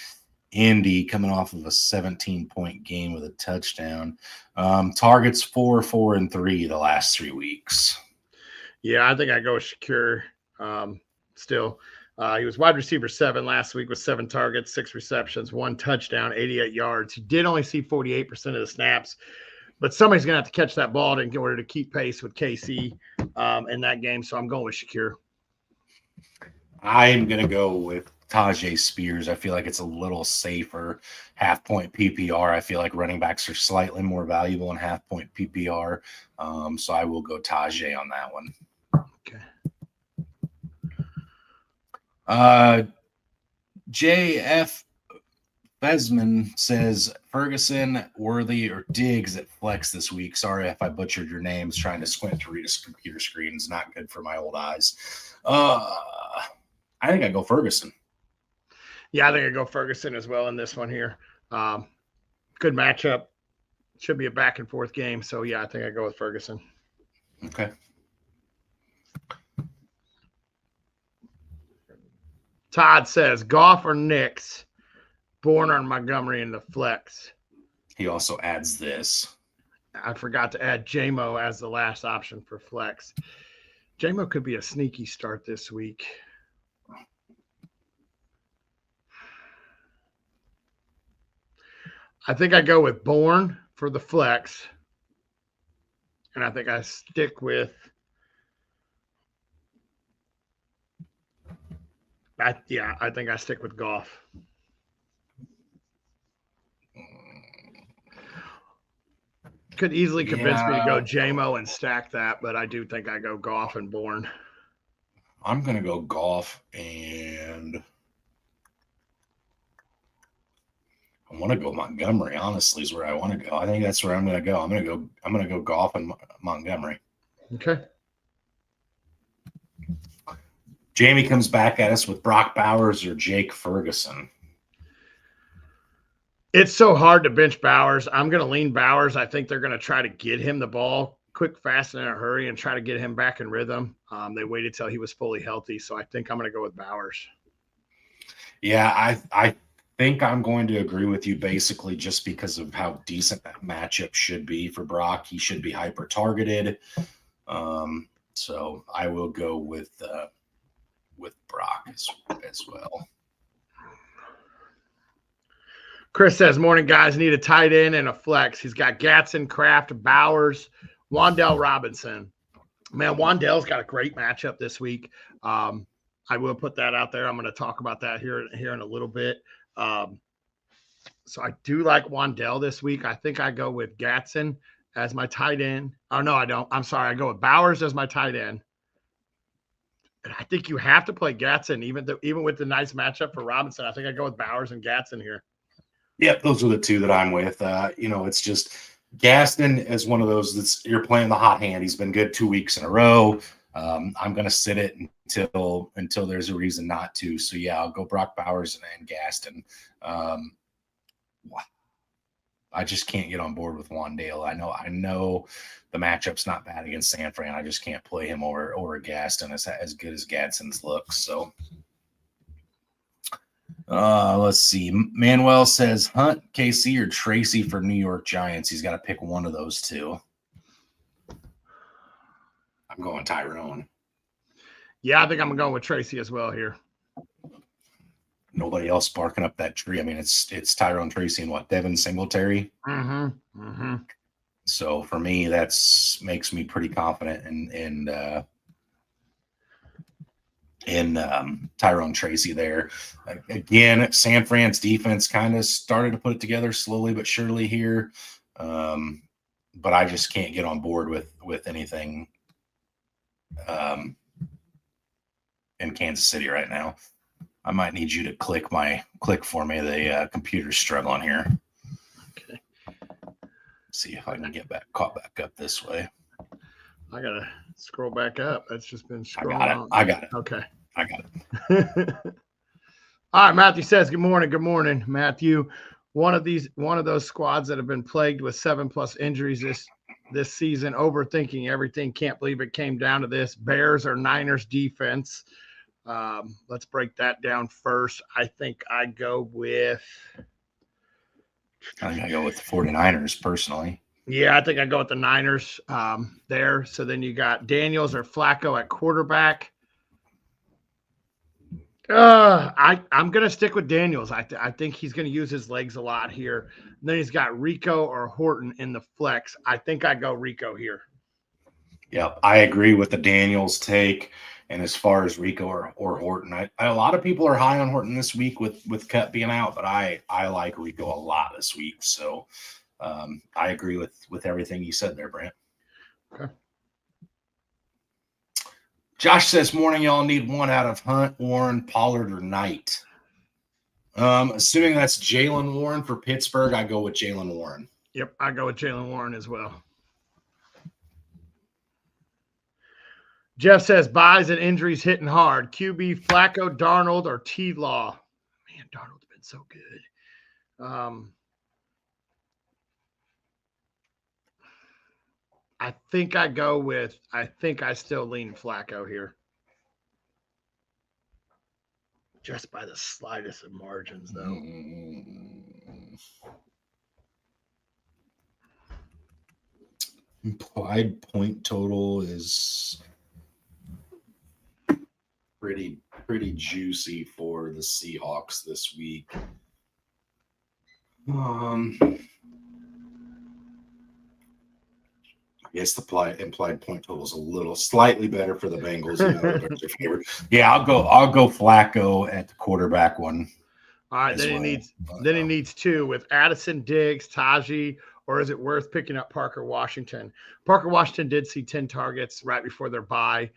Indy, coming off of a 17-point game with a touchdown. Targets 4, 4, and 3 the last 3 weeks. Yeah, I think I go with Shakir still. He was wide receiver 7 last week with 7 targets, 6 receptions, 1 touchdown, 88 yards. He did only see 48% of the snaps, but somebody's going to have to catch that ball in order to keep pace with KC in that game. So I'm going with Shakir. I'm going to go with Tajay Spears. I feel like it's a little safer half-point PPR. I feel like running backs are slightly more valuable in half-point PPR. So I will go Tajay on that one. Okay. JF Besman says Ferguson, Worthy, or Diggs at flex this week. Sorry if I butchered your names. Trying to squint to read a computer screen is not good for my old eyes. I think I go Ferguson. Yeah, I think I go Ferguson as well in this one here. Good matchup. Should be a back and forth game. So, yeah, I think I go with Ferguson. Okay. Todd says Goff or Knicks, Bourne or Montgomery in the flex. He also adds this. I forgot to add J-Mo as the last option for flex. J-Mo could be a sneaky start this week. I think I go with Bourne for the flex. And I think I stick with I think I stick with Goff. Could easily convince me to go J-Mo and stack that, but I do think I go Goff and Bourne. I'm going to go Goff, and I want to go Montgomery. Honestly, is where I want to go. I think that's where I'm going to go. I'm going to go Goff and Montgomery. Okay. Jamie comes back at us with Brock Bowers or Jake Ferguson. It's so hard to bench Bowers. I'm going to lean Bowers. I think they're going to try to get him the ball quick, fast, and in a hurry and try to get him back in rhythm. They waited till he was fully healthy, so I think I'm going to go with Bowers. Yeah, I think I'm going to agree with you basically just because of how decent that matchup should be for Brock. He should be hyper targeted. So I will go with Brock as well. Chris says, morning, guys. Need a tight end and a flex. He's got Gatson, Kraft, Bowers, Wandell Robinson. Man, Wandell's got a great matchup this week. I will put that out there. I'm going to talk about that here in a little bit. So I do like Wandell this week. I think I go with Gatson as my tight end. Oh, no, I don't. I'm sorry. I go with Bowers as my tight end. And I think you have to play Gatson, even with the nice matchup for Robinson. I think I go with Bowers and Gatson here. Yep, those are the two that I'm with. It's just Gaston is one of those that's you're playing the hot hand. He's been good 2 weeks in a row. I'm going to sit it until there's a reason not to. So yeah, I'll go Brock Bowers and Gaston. I just can't get on board with Wandale. I know the matchup's not bad against San Fran. I just can't play him over Gaston as good as Gadsden's looks. So. Let's see. Manuel says Hunt, KC, or Tracy for New York Giants. He's got to pick one of those two. I'm going Tyrone. Yeah, I think I'm going with Tracy as well here. Nobody else barking up that tree. I mean, it's Tyrone, Tracy, and what? Devin Singletary. So for me, makes me pretty confident in Tyrone Tracy there. Again, San Fran's defense kind of started to put it together slowly but surely here. But I just can't get on board with anything in Kansas City right now. I might need you to click for me. The computer's struggling here. Okay. See if I can get caught back up this way. I gotta scroll back up. That's just been scrolling. I got it. Okay. I got it. All right. Matthew says, good morning. Good morning, Matthew. One of those squads that have been plagued with 7+ injuries this season, overthinking everything. Can't believe it came down to this. Bears or Niners defense. Let's break that down first. I think I go with the 49ers personally. Yeah, I think I go with the Niners there. So then you got Daniels or Flacco at quarterback. I'm going to stick with Daniels. I think he's going to use his legs a lot here. And then he's got Rico or Horton in the flex. I think I go Rico here. Yeah, I agree with the Daniels take. And as far as Rico or Horton, a lot of people are high on Horton this week with Cut being out, but I like Rico a lot this week. So I agree with everything you said there, Brent. Okay. Josh says, morning, y'all need one out of Hunt, Warren, Pollard, or Knight. Assuming that's Jaylen Warren for Pittsburgh, I go with Jaylen Warren. Yep, I go with Jaylen Warren as well. Jeff says, buys and injuries hitting hard. QB, Flacco, Darnold, or T-Law. Man, Darnold's been so good. I think I still lean Flacco here. Just by the slightest of margins, though. Implied point total is pretty juicy for the Seahawks this week. I guess the implied point total is a little slightly better for the Bengals. Yeah, I'll go Flacco at the quarterback one. All right, then he needs two with Addison, Diggs, Tajee, or is it worth picking up Parker Washington? Parker Washington did see 10 targets right before their bye,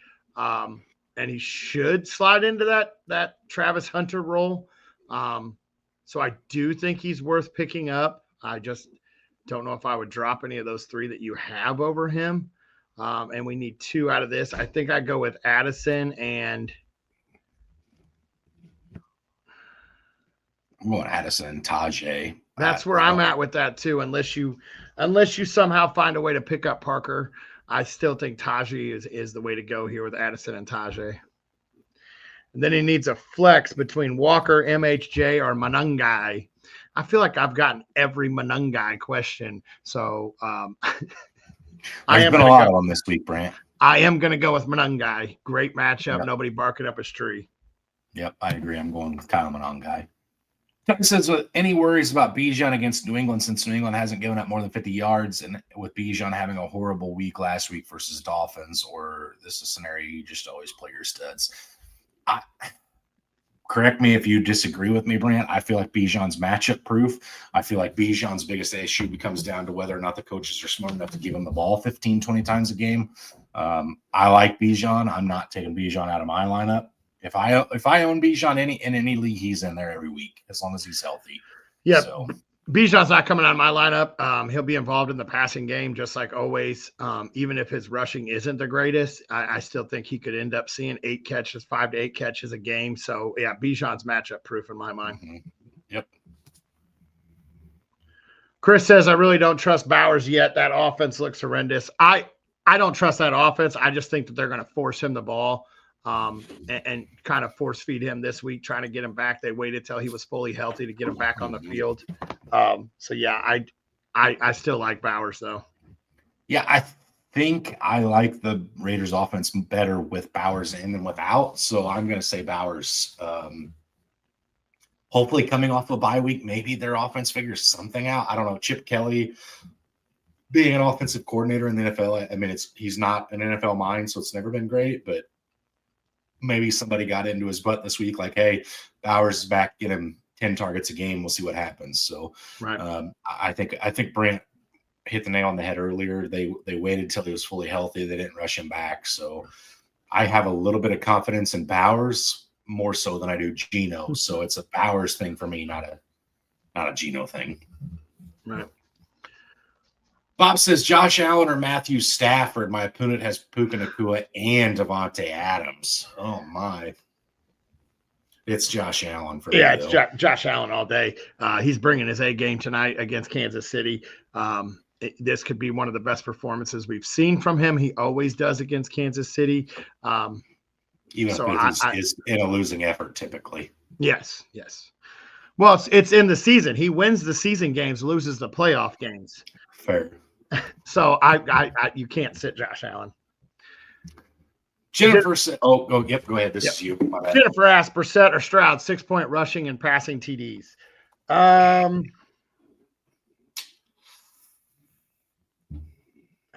and he should slide into that Travis Hunter role. So I do think he's worth picking up. I just don't know if I would drop any of those three that you have over him. And we need two out of this. I think I go with Addison and I'm going Addison and Tajay. That's where I'm at with that too. Unless you somehow find a way to pick up Parker, I still think Tajay is the way to go here with Addison and Tajay. And then he needs a flex between Walker, MHJ, or Manungai. I feel like I've gotten every Manungai question. So There's been a lot of them this week, Brant. I am going to go with Manungai. Great matchup. Yep. Nobody barking up his tree. Yep, I agree. I'm going with Kyle Manungai. Kevin says, any worries about Bijan against New England since New England hasn't given up more than 50 yards, and with Bijan having a horrible week last week versus Dolphins, or this is a scenario you just always play your studs? Correct me if you disagree with me, Brant. I feel like Bijan's matchup proof. I feel like Bijan's biggest issue becomes down to whether or not the coaches are smart enough to give him the ball 15, 20 times a game. I like Bijan. I'm not taking Bijan out of my lineup. If I own Bijan in any league, he's in there every week as long as he's healthy. Yeah. So. Bijan's not coming out of my lineup. He'll be involved in the passing game just like always. Even if his rushing isn't the greatest, I still think he could end up seeing 5 to 8 catches a game. So, yeah, Bijan's matchup proof in my mind. Mm-hmm. Yep. Chris says, I really don't trust Bowers yet. That offense looks horrendous. I don't trust that offense. I just think that they're going to force him the ball. And kind of force feed him this week, trying to get him back. They waited till he was fully healthy to get him back on the field. So yeah, I still like Bowers though. Yeah, I think I like the Raiders offense better with Bowers in than without. So I'm going to say Bowers. Hopefully coming off a bye week, maybe their offense figures something out. I don't know. Chip Kelly being an offensive coordinator in the NFL. I mean, he's not an NFL mind, so it's never been great, but maybe somebody got into his butt this week, like, hey, Bowers is back, get him 10 targets a game. We'll see what happens. So right. I think Brent hit the nail on the head earlier. They waited till he was fully healthy. They didn't rush him back. So I have a little bit of confidence in Bowers more so than I do Geno. So it's a Bowers thing for me, not a Geno thing. Right. Bob says Josh Allen or Matthew Stafford. My opponent has Puka Nacua and Devontae Adams. Oh my! It's Josh Allen for me. Yeah, it's Josh Allen all day. He's bringing his A game tonight against Kansas City. This could be one of the best performances we've seen from him. He always does against Kansas City. Even if he's in a losing effort, typically. Yes. Well, it's in the season. He wins the season games, loses the playoff games. Fair. So you can't sit Josh Allen. Jennifer said, go ahead. This is you. My bad. Jennifer asked, Brissett or Stroud, 6-point rushing and passing TDs. How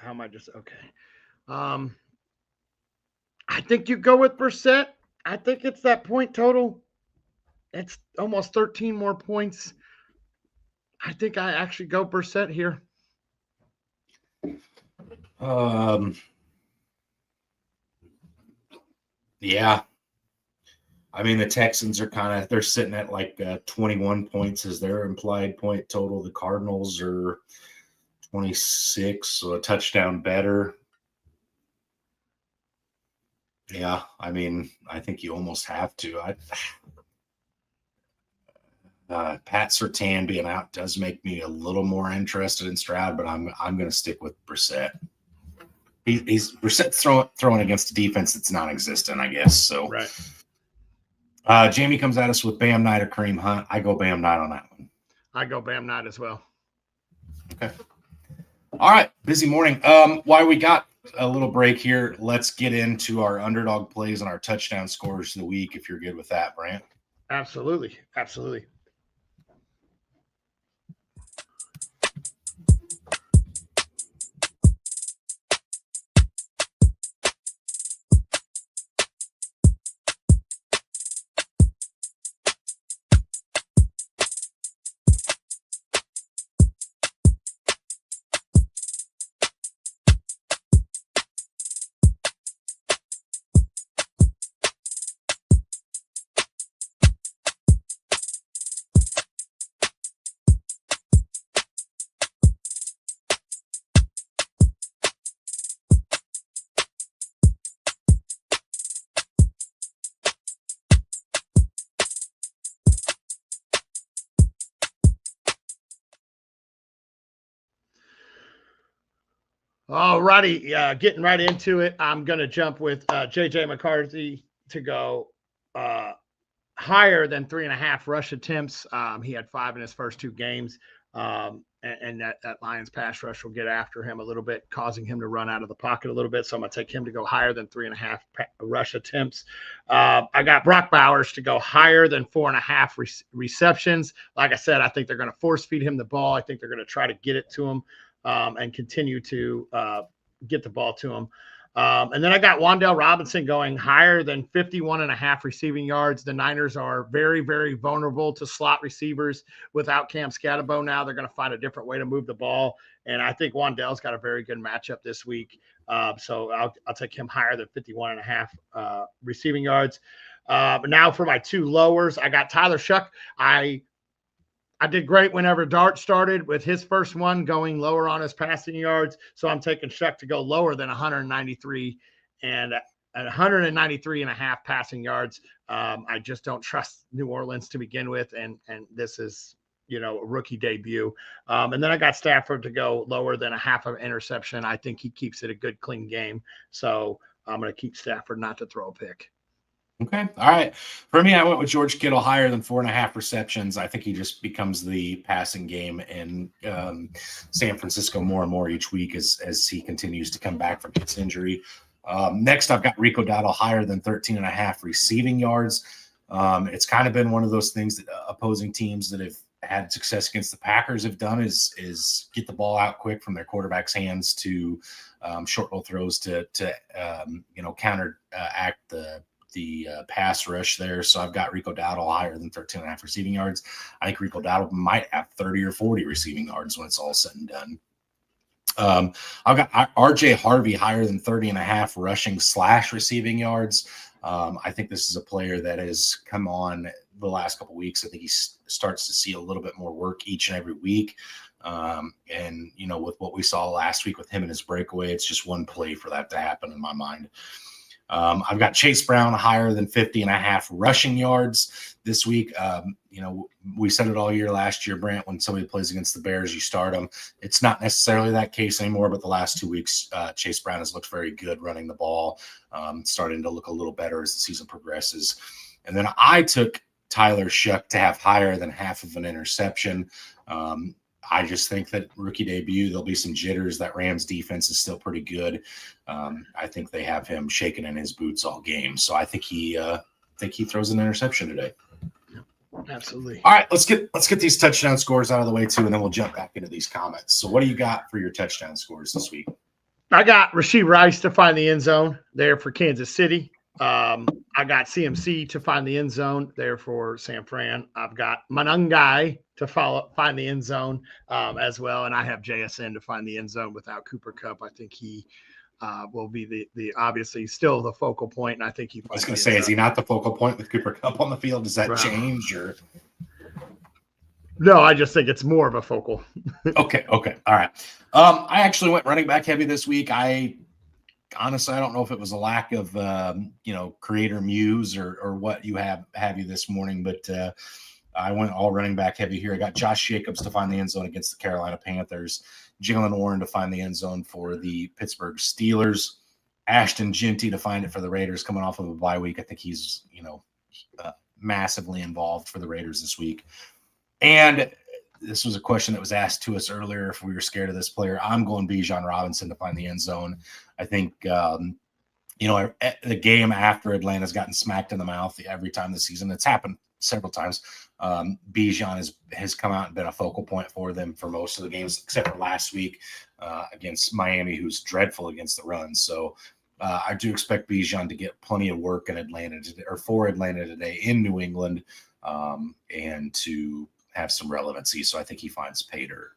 am I just okay? I think you go with Brissett. I think it's that point total. It's almost 13 more points. I think I actually go Brissett here. Yeah. I mean, the Texans are they're sitting at like 21 points as their implied point total. The Cardinals are 26, so a touchdown better. Yeah, I mean, I think you almost have to. Pat Surtain being out does make me a little more interested in Stroud, but I'm going to stick with Brissett. Brissett's throwing against a defense that's non-existent, I guess. So, right. Jamie comes at us with Bam Knight or Kareem Hunt. I go Bam Knight on that one. I go Bam Knight as well. Okay. All right. Busy morning. While we got a little break here, let's get into our underdog plays and our touchdown scores of the week, if you're good with that, Brant. Absolutely. All righty. Getting right into it. I'm going to jump with J.J. McCarthy to go higher than 3.5 rush attempts. He had 5 in his first 2 games. And that Lions pass rush will get after him a little bit, causing him to run out of the pocket a little bit. So I'm going to take him to go higher than 3.5 rush attempts. I got Brock Bowers to go higher than 4.5 receptions. Like I said, I think they're going to force feed him the ball. I think they're going to try to get it to him and continue to get the ball to him. And then I got Wan'Dale Robinson going higher than 51.5 receiving yards. The Niners are very, very vulnerable to slot receivers without Cam Scatterbo now. They're going to find a different way to move the ball. And I think Wan'Dale's got a very good matchup this week. So I'll take him higher than 51.5 receiving yards. But now for my 2 lowers, I got Tyler Shuck. I did great whenever Dart started with his first one going lower on his passing yards. So I'm taking Shuck to go lower than 193 and at 193.5 passing yards. I just don't trust New Orleans to begin with. And this is, a rookie debut. And then I got Stafford to go lower than 0.5 interception. I think he keeps it a good, clean game. So I'm going to keep Stafford not to throw a pick. Okay. All right. For me, I went with George Kittle higher than 4.5 receptions. I think he just becomes the passing game in San Francisco more and more each week as he continues to come back from his injury. Next, I've got Rico Dowdle higher than 13.5 receiving yards. It's kind of been one of those things that opposing teams that have had success against the Packers have done is get the ball out quick from their quarterback's hands to short roll throws to counteract the pass rush there. So I've got Rico Dowdle higher than 13.5 receiving yards. I think Rico Dowdle might have 30 or 40 receiving yards when it's all said and done. I've got RJ Harvey higher than 30.5 rushing / receiving yards. I think this is a player that has come on the last couple of weeks. I think he starts to see a little bit more work each and every week. And with what we saw last week with him and his breakaway, it's just one play for that to happen in my mind. I've got Chase Brown higher than 50.5 rushing yards this week. We said it all year last year, Brant, when somebody plays against the Bears, you start them. It's not necessarily that case anymore, but the last 2 weeks, Chase Brown has looked very good running the ball, starting to look a little better as the season progresses. And then I took Tyler Shuck to have higher than 0.5 interception. I just think that rookie debut, there'll be some jitters. That Rams defense is still pretty good. I think they have him shaking in his boots all game. So I think he throws an interception today. Absolutely. All right, let's get these touchdown scores out of the way too, and then we'll jump back into these comments. So what do you got for your touchdown scores this week? I got Rashee Rice to find the end zone there for Kansas City. I got CMC to find the end zone there for San Fran. I've got Manungai to find the end zone as well. And I have JSN to find the end zone without Cooper Kupp. I think he will be the obviously still the focal point. And I think he. I was going to say, is he not the focal point with Cooper Kupp on the field? Does that change or? No, I just think it's more of a focal. Okay. All right. I actually went running back heavy this week. Honestly, I don't know if it was a lack of, creator muse or what you have you this morning, but I went all running back heavy here. I got Josh Jacobs to find the end zone against the Carolina Panthers, Jalen Warren to find the end zone for the Pittsburgh Steelers, Ashton Jeanty to find it for the Raiders coming off of a bye week. I think he's, massively involved for the Raiders this week. And this was a question that was asked to us earlier if we were scared of this player. I'm going Bijan Robinson to find the end zone. I think, the game after Atlanta's gotten smacked in the mouth every time this season, it's happened several times. Bijan has come out and been a focal point for them for most of the games, except for last week against Miami, who's dreadful against the run. So I do expect Bijan to get plenty of work in Atlanta for Atlanta today in New England and to have some relevancy. So I think he finds pay dirt.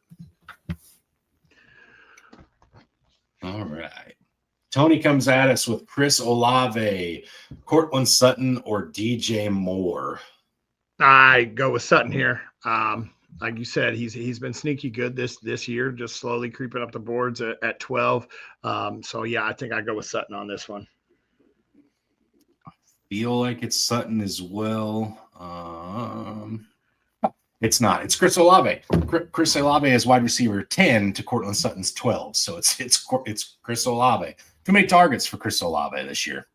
All right. Tony comes at us with Chris Olave, Cortland Sutton, or DJ Moore. I go with Sutton here. Like you said, he's been sneaky good this year, just slowly creeping up the boards at 12. So yeah, I think I go with Sutton on this one. I feel like it's Sutton as well. It's not. It's Chris Olave. Chris Olave is wide receiver 10 to Cortland Sutton's 12. So it's Chris Olave. Too many targets for Chris Olave this year.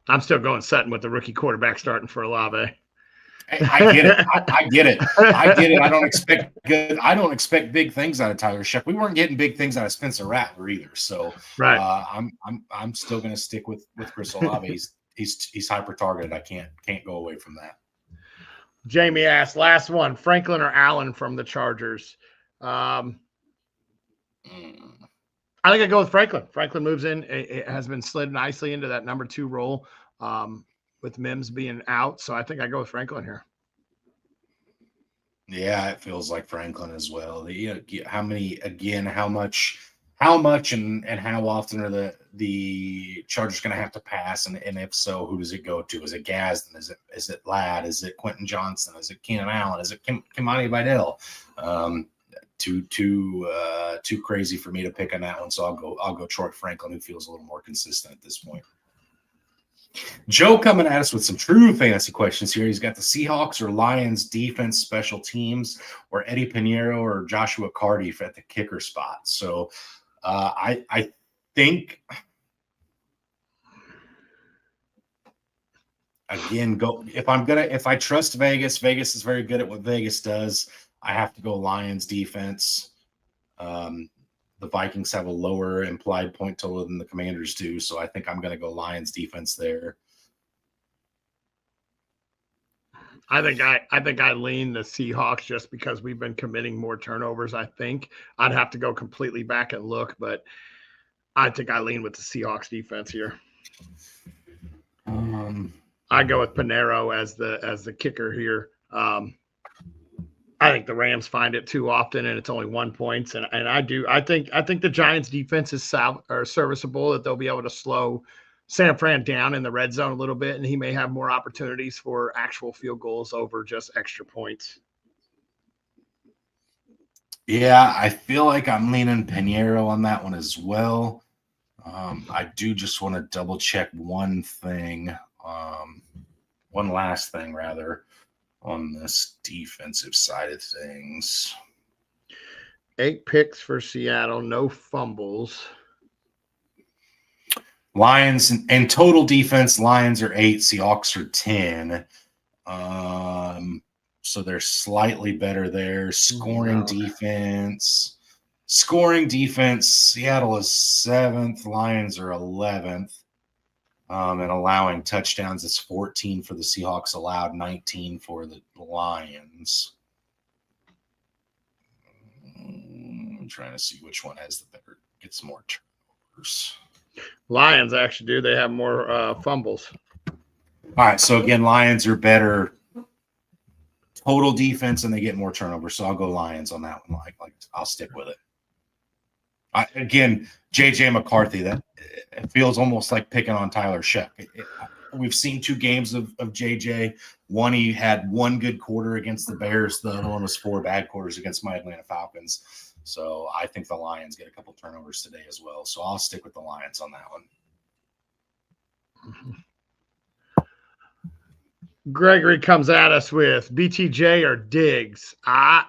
I'm still going Sutton with the rookie quarterback starting for Iive. I get it. I get it. I get it. I don't expect big things out of Tyler Sheck. We weren't getting big things out of Spencer Rattler either. So Right. I'm still going to stick with Chris Olave. He's hyper targeted. I can't go away from that. Jamie asked, last one, Franklin or Allen from the Chargers. I think I go with Franklin. Franklin moves in. It has been slid nicely into that number 2 role with Mims being out. So I think I go with Franklin here. Yeah, it feels like Franklin as well. How much and how often are the Chargers going to have to pass? And if so, who does it go to? Is it Gadsden? Is it Ladd? Is it Quentin Johnson? Is it Keenan Allen? Is it Kimani Vidal? Too crazy for me to pick on that one. So I'll go Troy Franklin, who feels a little more consistent at this point. Joe coming at us with some true fantasy questions here. He's got the Seahawks or Lions defense, special teams, or Eddie Pinheiro or Joshua Cardiff at the kicker spot. So I think, again, if I trust Vegas is very good at what Vegas does. I have to go Lions defense. The Vikings have a lower implied point total than the Commanders do, so I think I'm going to go Lions defense there. I think I lean the Seahawks just because we've been committing more turnovers. I think I'd have to go completely back and look, but I think I lean with the Seahawks defense here. I go with Pinheiro as the kicker here. I think the Rams find it too often, and it's only 1 point. And I think the Giants' defense is serviceable, that they'll be able to slow San Fran down in the red zone a little bit, and he may have more opportunities for actual field goals over just extra points. Yeah, I feel like I'm leaning Pinheiro on that one as well. I do just want to double check one thing, one last thing rather, on this defensive side of things. 8 picks for Seattle, no fumbles. Lions and total defense, Lions are 8, Seahawks are 10. So they're slightly better there. Scoring defense, Seattle is 7th, Lions are 11th. And allowing touchdowns, it's 14 for the Seahawks, allowed 19 for the Lions. I'm trying to see which one has the better, gets more turnovers. Lions actually do. They have more fumbles. All right, so again, Lions are better total defense and they get more turnovers. So I'll go Lions on that one. Like I'll stick with it. Again, JJ McCarthy, that it feels almost like picking on Tyler Sheck. We've seen 2 games of JJ. One, he had 1 good quarter against the Bears. The other one was 4 bad quarters against my Atlanta Falcons. So I think the Lions get a couple turnovers today as well. So I'll stick with the Lions on that one. Gregory comes at us with BTJ or Diggs. I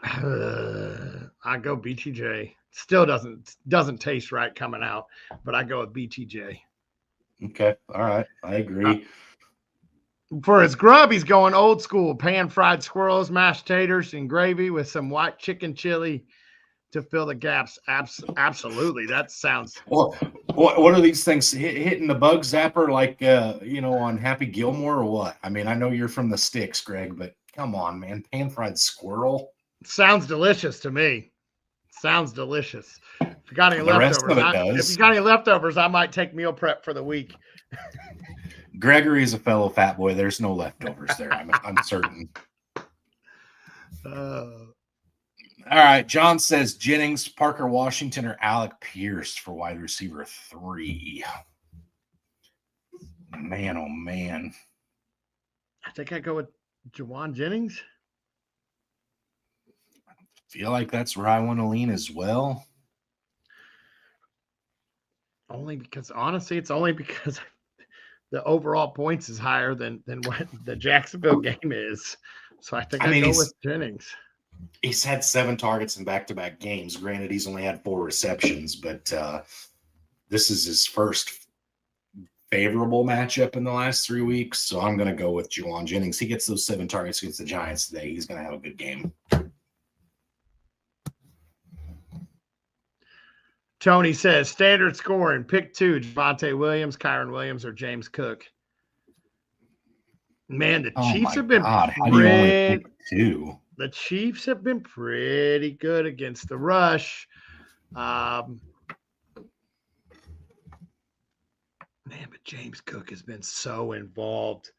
go BTJ. Still doesn't taste right coming out, but I go with BTJ. Okay. All right. I agree. For his grub, he's going old school, pan-fried squirrels, mashed taters, and gravy with some white chicken chili to fill the gaps. Absolutely. That sounds. Well, what are these things hitting the bug zapper like, on Happy Gilmore or what? I mean, I know you're from the sticks, Greg, but come on, man. Pan-fried squirrel. Sounds delicious to me. Sounds delicious. If you got any leftovers, I might take meal prep for the week. Gregory is a fellow fat boy. There's no leftovers there. I'm certain. All right. John says Jennings, Parker Washington, or Alec Pierce for wide receiver 3. Man, oh man. I think I go with Jawan Jennings. Feel like that's where I want to lean as well. Honestly, it's only because the overall points is higher than what the Jacksonville game is. So I think I go with Jennings. He's had 7 targets in back-to-back games. Granted, he's only had 4 receptions, but this is his first favorable matchup in the last 3 weeks. So I'm going to go with Juwan Jennings. He gets those 7 targets against the Giants today. He's going to have a good game. Tony says standard scoring, pick 2, Javonte Williams, Kyron Williams, or James Cook. Man, the Chiefs have been how do you only pick 2? The Chiefs have been pretty good against the rush. Man, but James Cook has been so involved.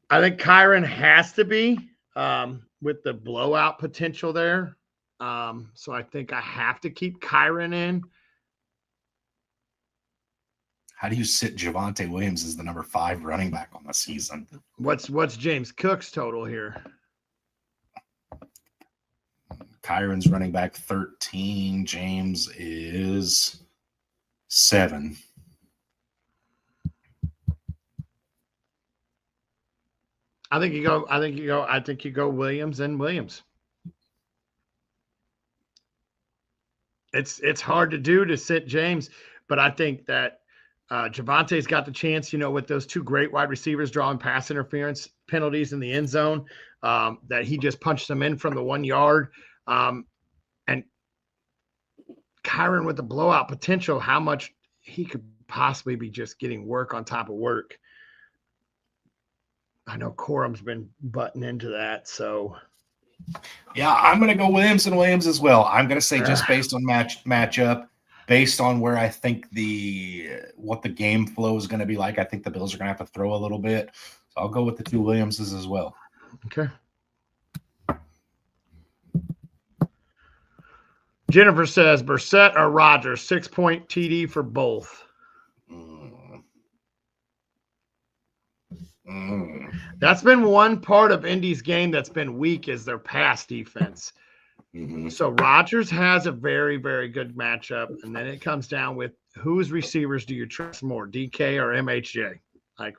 I think Kyron has to be with the blowout potential there. So I think I have to keep Kyron in. How do you sit Javonte Williams as the number 5 running back on the season? What's James Cook's total here? Kyron's running back 13. James is 7. I think you go Williams and Williams. It's hard to do to sit James, but I think that Javonte's got the chance, with those 2 great wide receivers drawing pass interference penalties in the end zone, that he just punched them in from the 1 yard. And Kyron with the blowout potential, how much he could possibly be just getting work on top of work. I know Corum's been butting into that, so. Yeah, I'm going to go Williams and Williams as well. I'm going to say just based on matchup, based on where I think what the game flow is going to be like, I think the Bills are going to have to throw a little bit. So I'll go with the 2 Williamses as well. Okay. Jennifer says, Brissett or Rodgers, 6-point TD for both. That's been one part of Indy's game that's been weak is their pass defense. So Rodgers has a very, very good matchup, and then it comes down with whose receivers do you trust more, DK or MHJ? Like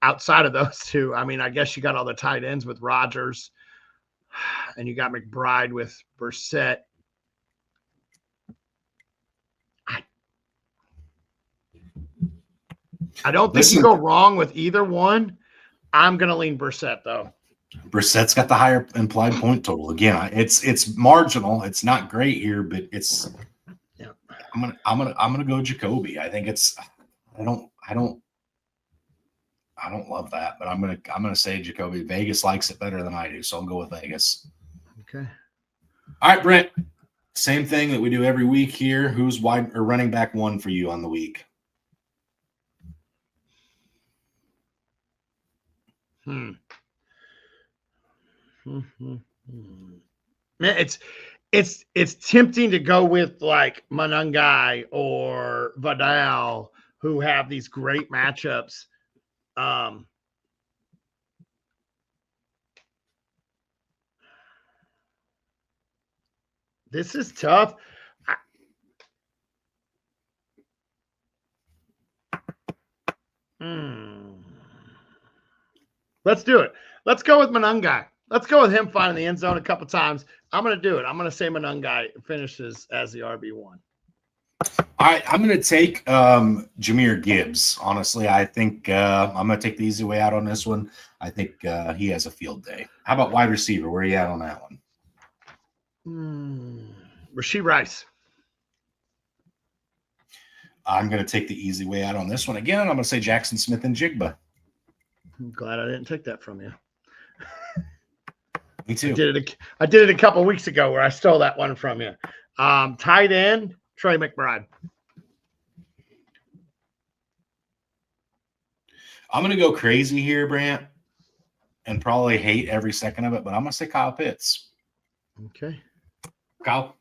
outside of those 2, I mean, I guess you got all the tight ends with Rodgers, and you got McBride with Brissett. I don't think you go wrong with either one. I'm going to lean Brissett, though. Brissett's got the higher implied point total. Again, it's marginal. It's not great here, but it's. Yeah. I'm gonna go Jacoby. I think it's. I don't love that, but I'm gonna say Jacoby. Vegas likes it better than I do, so I'll go with Vegas. Okay. All right, Brent. Same thing that we do every week here. Who's wide or running back 1 for you on the week? Man, it's tempting to go with like Manungai or Vidal, who have these great matchups. This is tough. Let's do it. Let's go with Manungai. Let's go with him finding the end zone a couple times. I'm going to do it. I'm going to say Manungai finishes as the RB1. All right, I'm going to take Jahmyr Gibbs. Honestly, I think I'm going to take the easy way out on this one. I think he has a field day. How about wide receiver? Where are you at on that one? Rashee Rice. I'm going to take the easy way out on this one again. I'm going to say Jackson Smith and Jigba. I'm glad I didn't take that from you. Me too. I did it a couple of weeks ago where I stole that one from you. Tight end, Trey McBride. I'm going to go crazy here, Brant, and probably hate every second of it, but I'm going to say Kyle Pitts. Okay. Kyle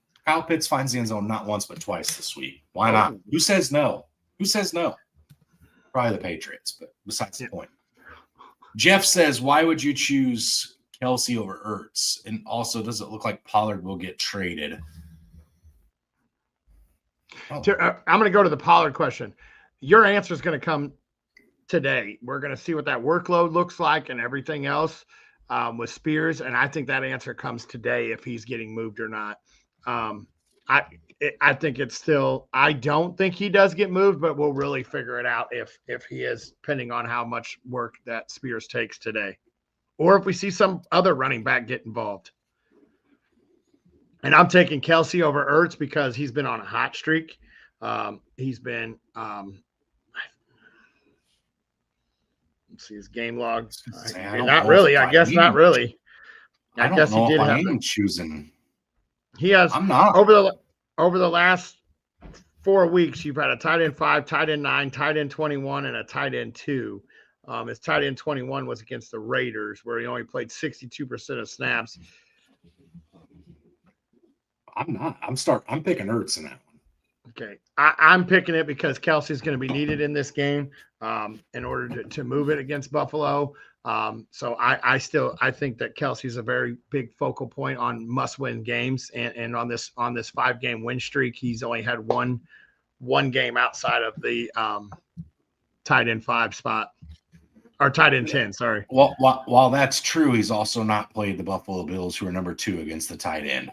Pitts finds the end zone not once but twice this week. Why not? Who says no? Probably the Patriots, but besides the point. Jeff says, why would you choose Kelsey over Ertz? And also, does it look like Pollard will get traded? I'm going to go to the Pollard question. Your answer is going to come today. We're going to see what that workload looks like and everything else with Spears. And I think that answer comes today if he's getting moved or not. I think it's still. I don't think he does get moved, but we'll really figure it out if he is, depending on how much work that Spears takes today, or if we see some other running back get involved. And I'm taking Kelsey over Ertz because he's been on a hot streak. He's been. Let's see his game log. Not really. I guess not really. I guess he did have it. Choosing. He has. I'm not over the last 4 weeks. You've had a tight end 5, tight end 9, tight end 21, and a tight end 2. His tight end 21 was against the Raiders, where he only played 62% of snaps. I'm picking Ertz in that one. Okay. I'm picking it because Kelsey's going to be needed in this game in order to move it against Buffalo. So I think that Kelsey's a very big focal point on must-win games. And on this 5-game win streak, he's only had one game outside of the tight end 5 spot. Or tight end 10, sorry. Well, while that's true, he's also not played the Buffalo Bills, who are number 2 against the tight end.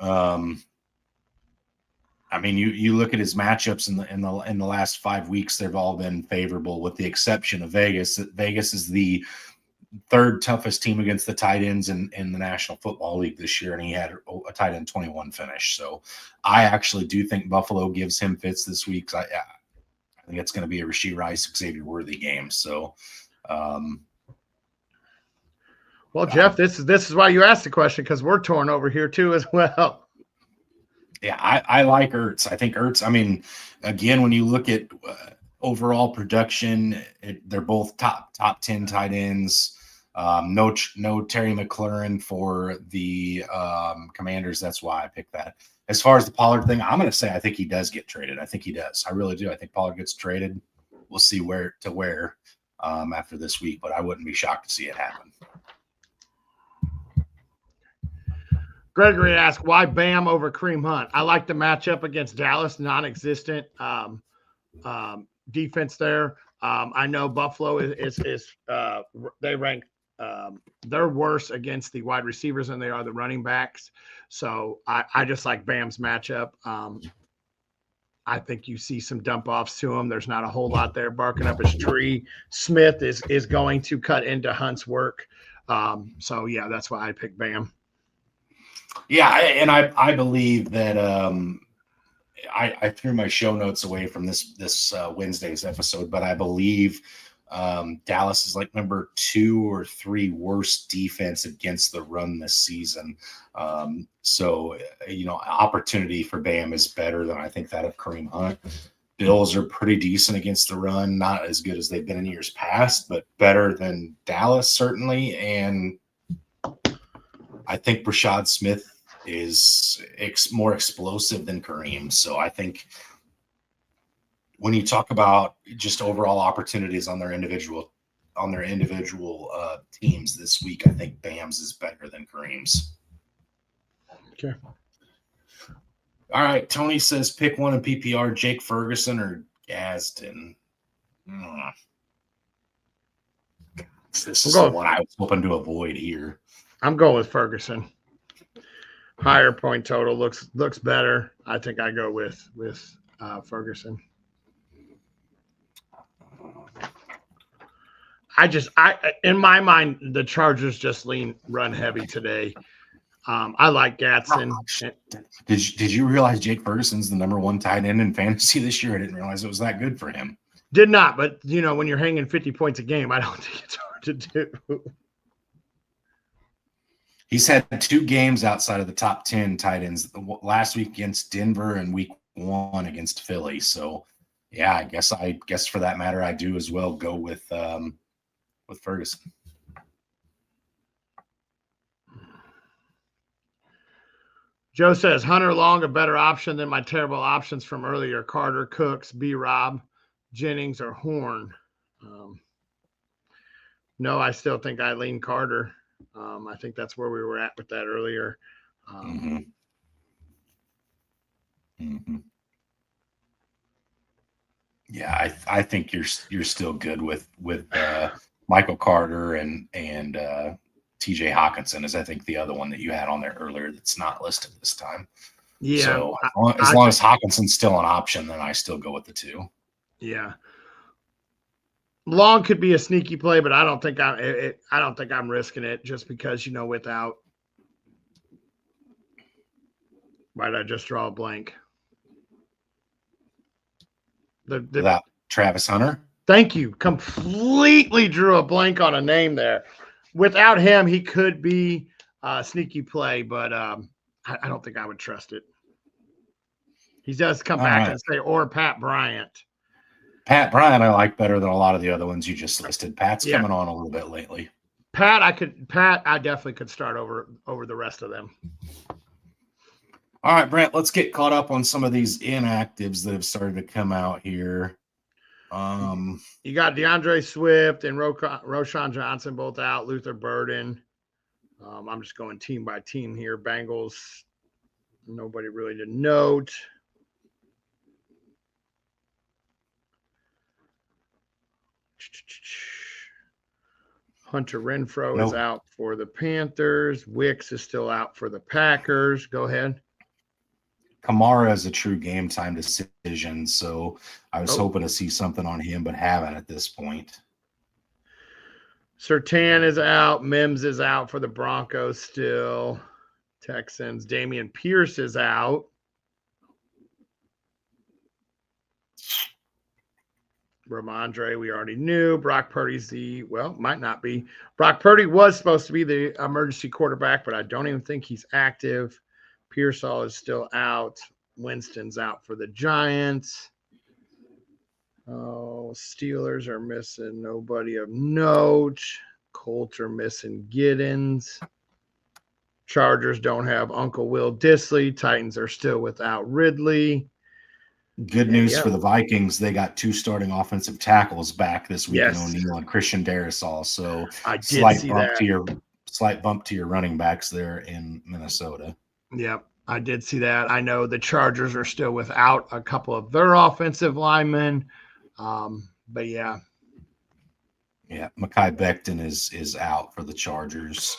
I mean, you look at his matchups in the last 5 weeks; they've all been favorable, with the exception of Vegas. Vegas is the 3rd toughest team against the tight ends in the National Football League this year, and he had a tight end 21 finish. So, I actually do think Buffalo gives him fits this week. I think it's going to be a Rashee Rice, Xavier Worthy game. So, well, Jeff, this is why you asked the question, because we're torn over here too as well. Yeah, I like Ertz. I think Ertz, I mean, again, when you look at overall production, they're both top 10 tight ends. No Terry McLaurin for the Commanders. That's why I picked that. As far as the Pollard thing, I'm going to say I think he does get traded. I think he does. I really do. I think Pollard gets traded. We'll see where after this week, but I wouldn't be shocked to see it happen. Gregory asked, why Bam over Kareem Hunt? I like the matchup against Dallas, non-existent defense there. I know Buffalo is they rank they're worse against the wide receivers than they are the running backs. So I just like Bam's matchup. I think you see some dump offs to him. There's not a whole lot there barking up his tree. Smith is going to cut into Hunt's work. So yeah, that's why I picked Bam. Yeah, I believe that I threw my show notes away from this Wednesday's episode, but I believe Dallas is like number 2 or 3 worst defense against the run this season. So opportunity for Bam is better than I think that of Kareem Hunt. Bills are pretty decent against the run, not as good as they've been in years past, but better than Dallas certainly. And I think Rashad Smith is more explosive than Kareem. So I think when you talk about just overall opportunities on their individual teams this week, I think Bam's is better than Kareem's. Okay. All right. Tony says pick one in PPR, Jake Ferguson or Gadsden. This is the one I was hoping to avoid here. I'm going with Ferguson. Higher point total looks better. I think I go with Ferguson. In my mind, the Chargers just run heavy today. I like Gadsden. Did you realize Jake Ferguson's the number 1 tight end in fantasy this year? I didn't realize it was that good for him. Did not, but when you're hanging 50 points a game, I don't think it's hard to do. He's had 2 games outside of the top 10 tight ends. Last week against Denver and week 1 against Philly. So, yeah, I guess for that matter, I do as well go with Ferguson. Joe says Hunter Long a better option than my terrible options from earlier: Carter, Cooks, B. Rob, Jennings, or Horn. No, I still think I lean Carter. I think that's where we were at with that earlier. Yeah, I think you're still good with Michael Carter and TJ Hawkinson is, I think, the other one that you had on there earlier that's not listed this time. Yeah. So as long as Hawkinson's still an option, then I still go with the 2. Yeah. Long could be a sneaky play, but I don't think I'm risking it just because, without. Why did I just draw a blank? Without Travis Hunter? Thank you. Completely drew a blank on a name there. Without him, he could be a sneaky play, but I don't think I would trust it. He does come back and say, or Pat Bryant. Pat Bryant I like better than a lot of the other ones you just listed. Pat's coming on a little bit lately. Pat, I definitely could start over the rest of them. All right, Brent, let's get caught up on some of these inactives that have started to come out here. You got DeAndre Swift and Roshan Johnson both out. Luther Burden. I'm just going team by team here. Bengals, nobody really to note. Hunter Renfrow is out for the Panthers. Wicks is still out for the Packers. Go ahead. Kamara is a true game time decision, so I was hoping to see something on him, but haven't at this point. Surtain is out. Mims is out for the Broncos still. Texans. Damian Pierce is out. Ramondre, we already knew. Brock Purdy's might not be. Brock Purdy was supposed to be the emergency quarterback, but I don't even think he's active. Pearsall is still out. Winston's out for the Giants. Oh, Steelers are missing nobody of note. Colts are missing Giddens. Chargers don't have Uncle Will Dissly. Titans are still without Ridley. Good news for the Vikings. They got 2 starting offensive tackles back this week in O'Neal and Christian Darrisaw. So slight bump to your running backs there in Minnesota. Yep, I did see that. I know the Chargers are still without a couple of their offensive linemen. But yeah. Yeah, Mekhi Becton is out for the Chargers.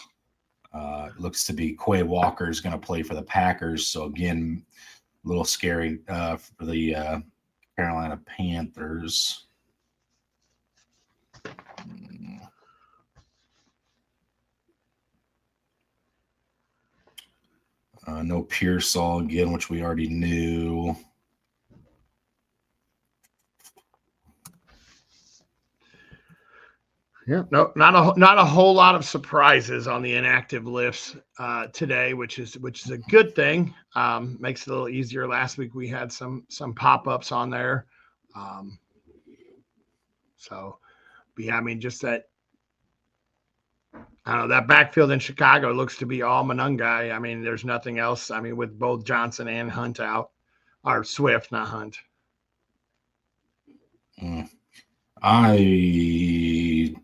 Looks to be Quay Walker is going to play for the Packers. So again, a little scary for the Carolina Panthers. No Pearsall again, which we already knew. Yeah, no, not a whole lot of surprises on the inactive list today, which is a good thing. Makes it a little easier. Last week we had some pop-ups on there. Just that. I don't know, that backfield in Chicago looks to be all Monungai. I mean, there's nothing else. I mean, with both Johnson and Hunt out, or Swift, not Hunt. I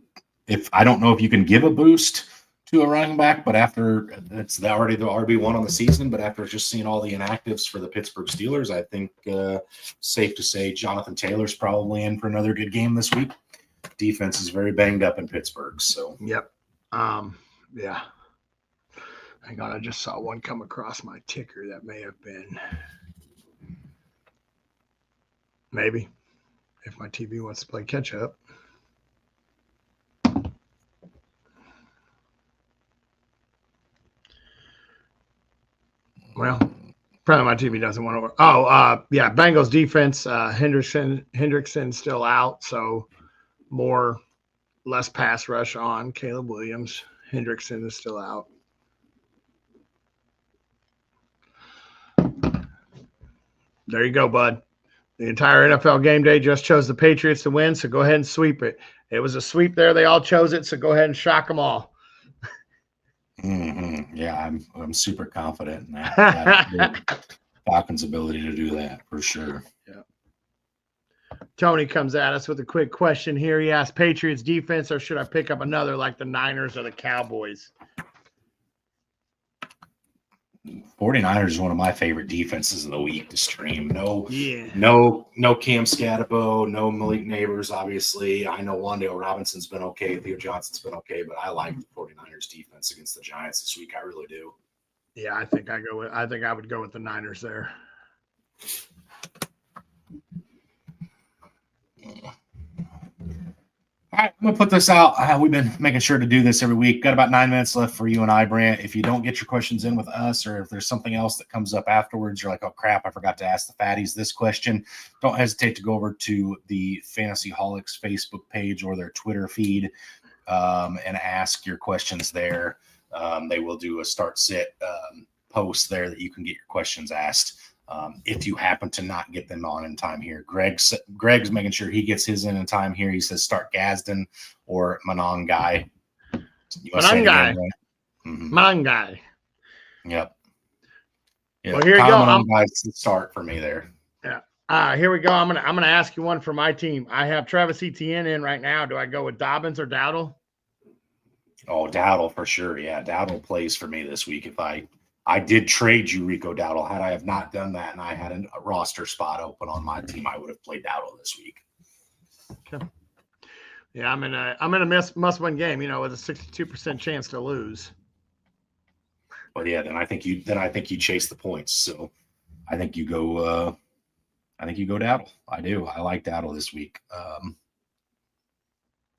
don't know if you can give a boost to a running back, but after it's already the RB1 on the season, but after just seeing all the inactives for the Pittsburgh Steelers, I think safe to say Jonathan Taylor's probably in for another good game this week. Defense is very banged up in Pittsburgh. So yep. Yeah. Hang on, I just saw one come across my ticker that may have been maybe if my TV wants to play catch up. Well, probably my TV doesn't want to work. Bengals defense, Hendrickson still out, so less pass rush on Caleb Williams. Hendrickson is still out. There you go, bud. The entire NFL game day just chose the Patriots to win, so go ahead and sweep it. It was a sweep there. They all chose it, so go ahead and shock them all. Mm-hmm. Yeah, I'm super confident in that. Falcons' ability to do that for sure. Yeah. Tony comes at us with a quick question here. He asked, Patriots defense, or should I pick up another like the Niners or the Cowboys? 49ers is one of my favorite defenses of the week to stream. No Yeah. Cam Scatabo, no Malik Neighbors, obviously. I know Wan'Dale Robinson's been okay, Theo Johnson's been okay, but I like the 49ers defense against the Giants this week. I really do. Yeah, I think I would go with the Niners there. All right, I'm going to put this out. We've been making sure to do this every week. Got about 9 minutes left for you and I, Brant. If you don't get your questions in with us, or if there's something else that comes up afterwards, you're like, oh, crap, I forgot to ask the fatties this question, don't hesitate to go over to the Fantasy Holics Facebook page or their Twitter feed and ask your questions there. They will do a start-sit post there that you can get your questions asked. If you happen to not get them on in time here, Greg's making sure he gets his in time here. He says start Gadsden or Manongai. Manongai. Mm-hmm. Manongai. Yep. Yeah. Well, here you go. Manongai's the start for me there. Yeah. Here we go. I'm gonna ask you one for my team. I have Travis Etienne in right now. Do I go with Dobbins or Dowdle? Oh, Dowdle for sure. Yeah, Dowdle plays for me this week. If I did trade you Rico Dowdle. Had I have not done that and I had a roster spot open on my team, I would have played Dowdle this week. Okay. Yeah, I'm in a must-win game, with a 62% chance to lose. But yeah, then I think you chase the points. So I think you go Dowdle. I do. I like Dowdle this week. Of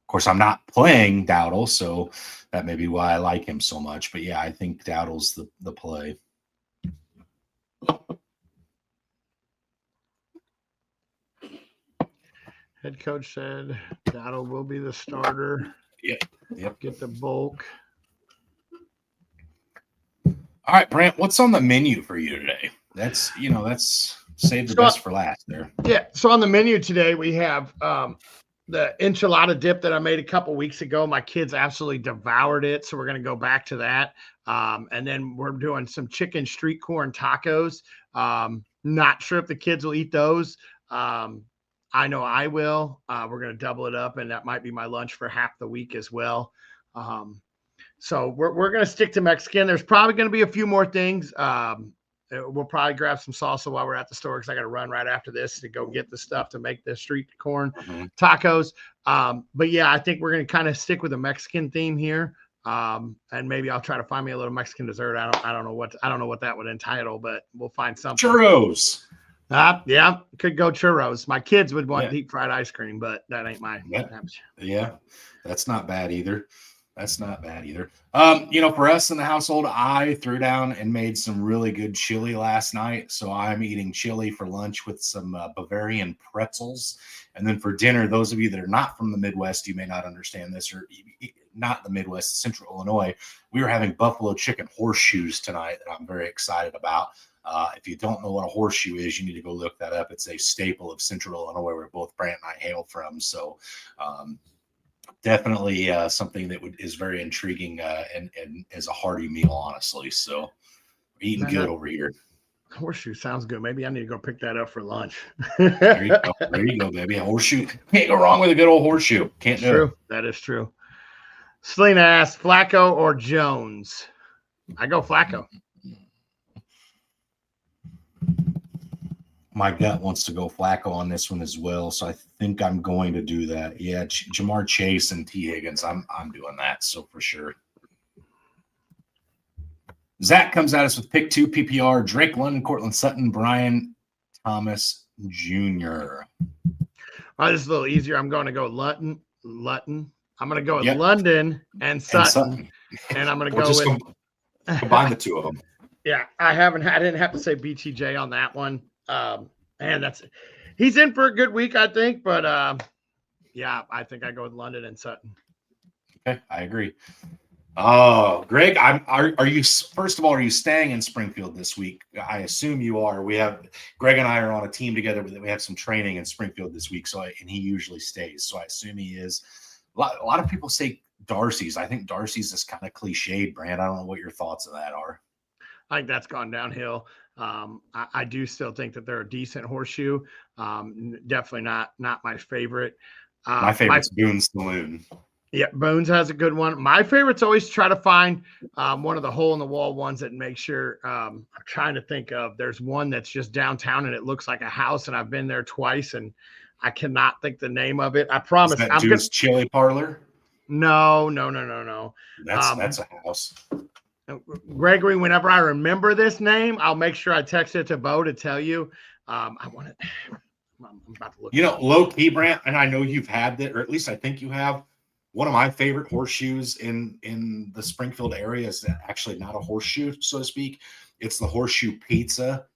course, I'm not playing Dowdle, so that may be why I like him so much. But yeah, I think Dowdle's the play. Head coach said Dowdle will be the starter. Yep. Get the bulk. All right, Brant, what's on the menu for you today? That's save the best for last there. Yeah. So on the menu today, we have the enchilada dip that I made a couple weeks ago. My kids absolutely devoured it. So we're going to go back to that. And then we're doing some chicken street corn tacos. Not sure if the kids will eat those. I know I will. We're going to double it up, and that might be my lunch for half the week as well. So we're going to stick to Mexican. There's probably going to be a few more things. We'll probably grab some salsa while we're at the store because I got to run right after this to go get the stuff to make the street corn tacos. But yeah, I think we're going to kind of stick with a Mexican theme here. And maybe I'll try to find me a little Mexican dessert. I don't know what that would entitle, but we'll find something. Churros. Yeah, could go churros. My kids would want deep fried ice cream, but that ain't my. Yeah, that's not bad either. For us in the household, I threw down and made some really good chili last night. So I'm eating chili for lunch with some Bavarian pretzels. And then for dinner, those of you that are not from the Midwest, you may not understand this, or not the Midwest, Central Illinois, we were having buffalo chicken horseshoes tonight that I'm very excited about. If you don't know what a horseshoe is, you need to go look that up. It's a staple of Central Illinois where both Brant and I hail from. So definitely something that is very intriguing and is a hearty meal, honestly. So eating good over here. Horseshoe sounds good. Maybe I need to go pick that up for lunch. There you go, baby. A horseshoe. Can't go wrong with a good old horseshoe. Can't do it. That is true. Selena asks, Flacco or Jones? I go Flacco. My gut wants to go Flacco on this one as well, so I think I'm going to do that. Yeah, Jamar Chase and T. Higgins, I'm doing that, so for sure. Zach comes at us with pick 2 PPR, Drake London, Cortland Sutton, Brian Thomas Jr. All right, this is a little easier. I'm going to go Lutton. I'm going to go with London and Sutton. And I'm going to go with combine the two of them. Yeah, I didn't have to say BTJ on that one. And he's in for a good week, I think. But yeah, I think I go with London and Sutton. Okay, I agree. Oh, Greg, are you, first of all, are you staying in Springfield this week? I assume you are. Greg and I are on a team together. We have some training in Springfield this week, and he usually stays. So I assume he is. A lot of people say Darcy's. I think Darcy's is kind of cliched, Brand. I don't know what your thoughts of that are. I think that's gone downhill. I do still think that they're a decent horseshoe. Definitely not my favorite. My favorite's Boone Saloon. Yeah, Bones has a good one. My favorite's always try to find one of the hole in the wall ones that make sure. I'm trying to think of. There's one that's just downtown and it looks like a house, and I've been there twice, and I cannot think the name of it. I Is promise. that Dude's Chili Parlor? No, no, no, no, no. That's a house. Gregory, whenever I remember this name, I'll make sure I text it to Bo to tell you. I want it. I'm about to look. Low key, Brant, and I know you've had that, or at least I think you have. One of my favorite horseshoes in the Springfield area is actually not a horseshoe, so to speak. It's the Horseshoe Pizza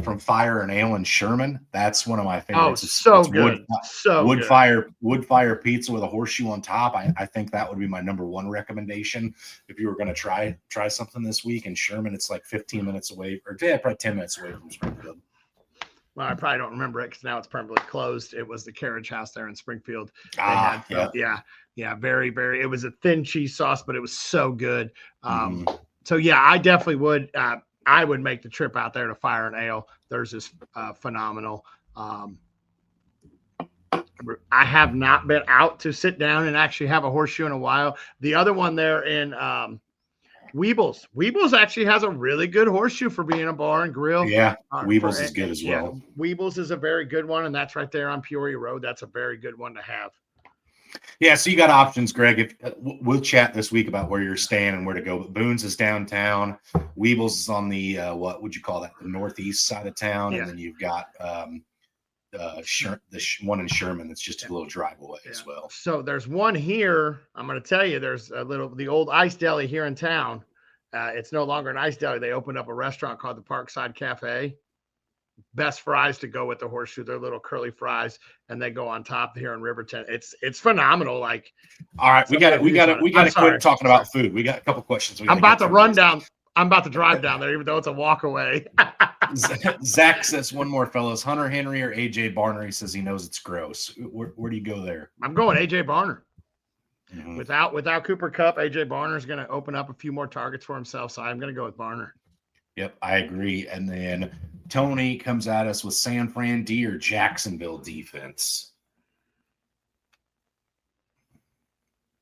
from Fire and Ale in Sherman. That's one of my favorites. It's good. Wood fire pizza with a horseshoe on top. I think that would be my number one recommendation if you were going to try something this week in Sherman. It's like 15 minutes away, or probably 10 minutes away from Springfield. Well, I probably don't remember it because now it's permanently closed. It was the Carriage House there in Springfield. Yeah. Very, very. It was a thin cheese sauce, but it was so good. So yeah, I definitely would. I would make the trip out there to Fire and Ale. Theirs is phenomenal. I have not been out to sit down and actually have a horseshoe in a while. The other one there in Weebles. Weebles actually has a really good horseshoe for being a bar and grill. Yeah, Weebles is good as well. Yeah, Weebles is a very good one, and that's right there on Peoria Road. That's a very good one to have. Yeah, so you got options, Greg. We'll chat this week about where you're staying and where to go. But Boone's is downtown. Weebles is on the what would you call that? The northeast side of town, and then you've got the one in Sherman that's just a little drive away as well. So there's one here. I'm going to tell you, there's the old Ice Deli here in town. It's no longer an Ice Deli. They opened up a restaurant called the Parkside Cafe. Best fries to go with the horseshoe. They're little curly fries, and they go on top here in Riverton. It's phenomenal. Like, all right, we got to quit talking about food. We got a couple questions. I'm about to run down. I'm about to drive down there, even though it's a walk away. Zach says one more, fellas. Hunter Henry or AJ Barner? He says he knows it's gross. Where do you go there? I'm going AJ Barner. Mm-hmm. Without Cooper Kupp, AJ Barner is going to open up a few more targets for himself. So I'm going to go with Barner. Yep, I agree. And then Tony comes at us with San Fran D or Jacksonville defense.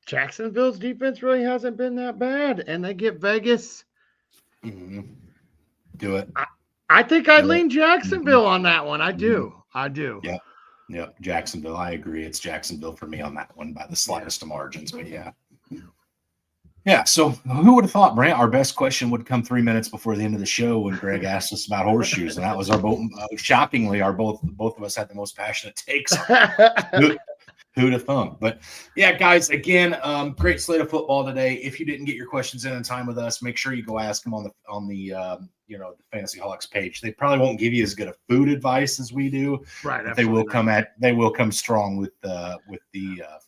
Jacksonville's defense really hasn't been that bad, and they get Vegas. Mm-hmm. Do it. I think I'd lean Jacksonville on that one. I do. Yep. Jacksonville. I agree. It's Jacksonville for me on that one by the slightest of margins. But yeah. So who would have thought, Brant, our best question would come 3 minutes before the end of the show when Greg asked us about horseshoes, and that was shockingly, both of us had the most passionate takes. Who'd have thunk? But yeah, guys, again, great slate of football today. If you didn't get your questions in time with us, make sure you go ask them on the the Fantasy Holics page. They probably won't give you as good a food advice as we do, right? But they will come strong with the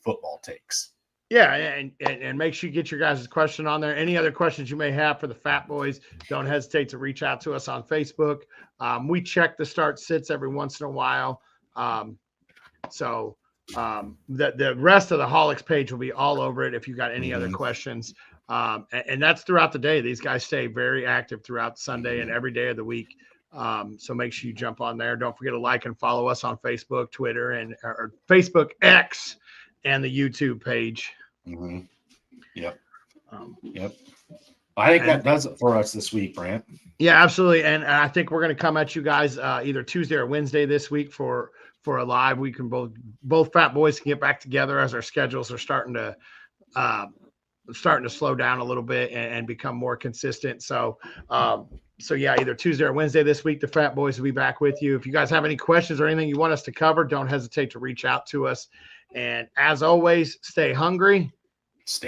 football takes. Yeah, and make sure you get your guys' question on there. Any other questions you may have for the Fatboyz, don't hesitate to reach out to us on Facebook. We check the start sits every once in a while. So the rest of the Holics page will be all over it if you got any other questions. And that's throughout the day. These guys stay very active throughout Sunday and every day of the week. So make sure you jump on there. Don't forget to like and follow us on Facebook, Twitter, or Facebook X and the YouTube page. Mm-hmm. Yep. I think that does it for us this week, Brant. Yeah, absolutely. And I think we're going to come at you guys either Tuesday or Wednesday this week for a live. We can both Fatboyz can get back together as our schedules are starting to slow down a little bit and become more consistent. So yeah, either Tuesday or Wednesday this week, the Fatboyz will be back with you. If you guys have any questions or anything you want us to cover, don't hesitate to reach out to us. And as always, stay hungry. Stay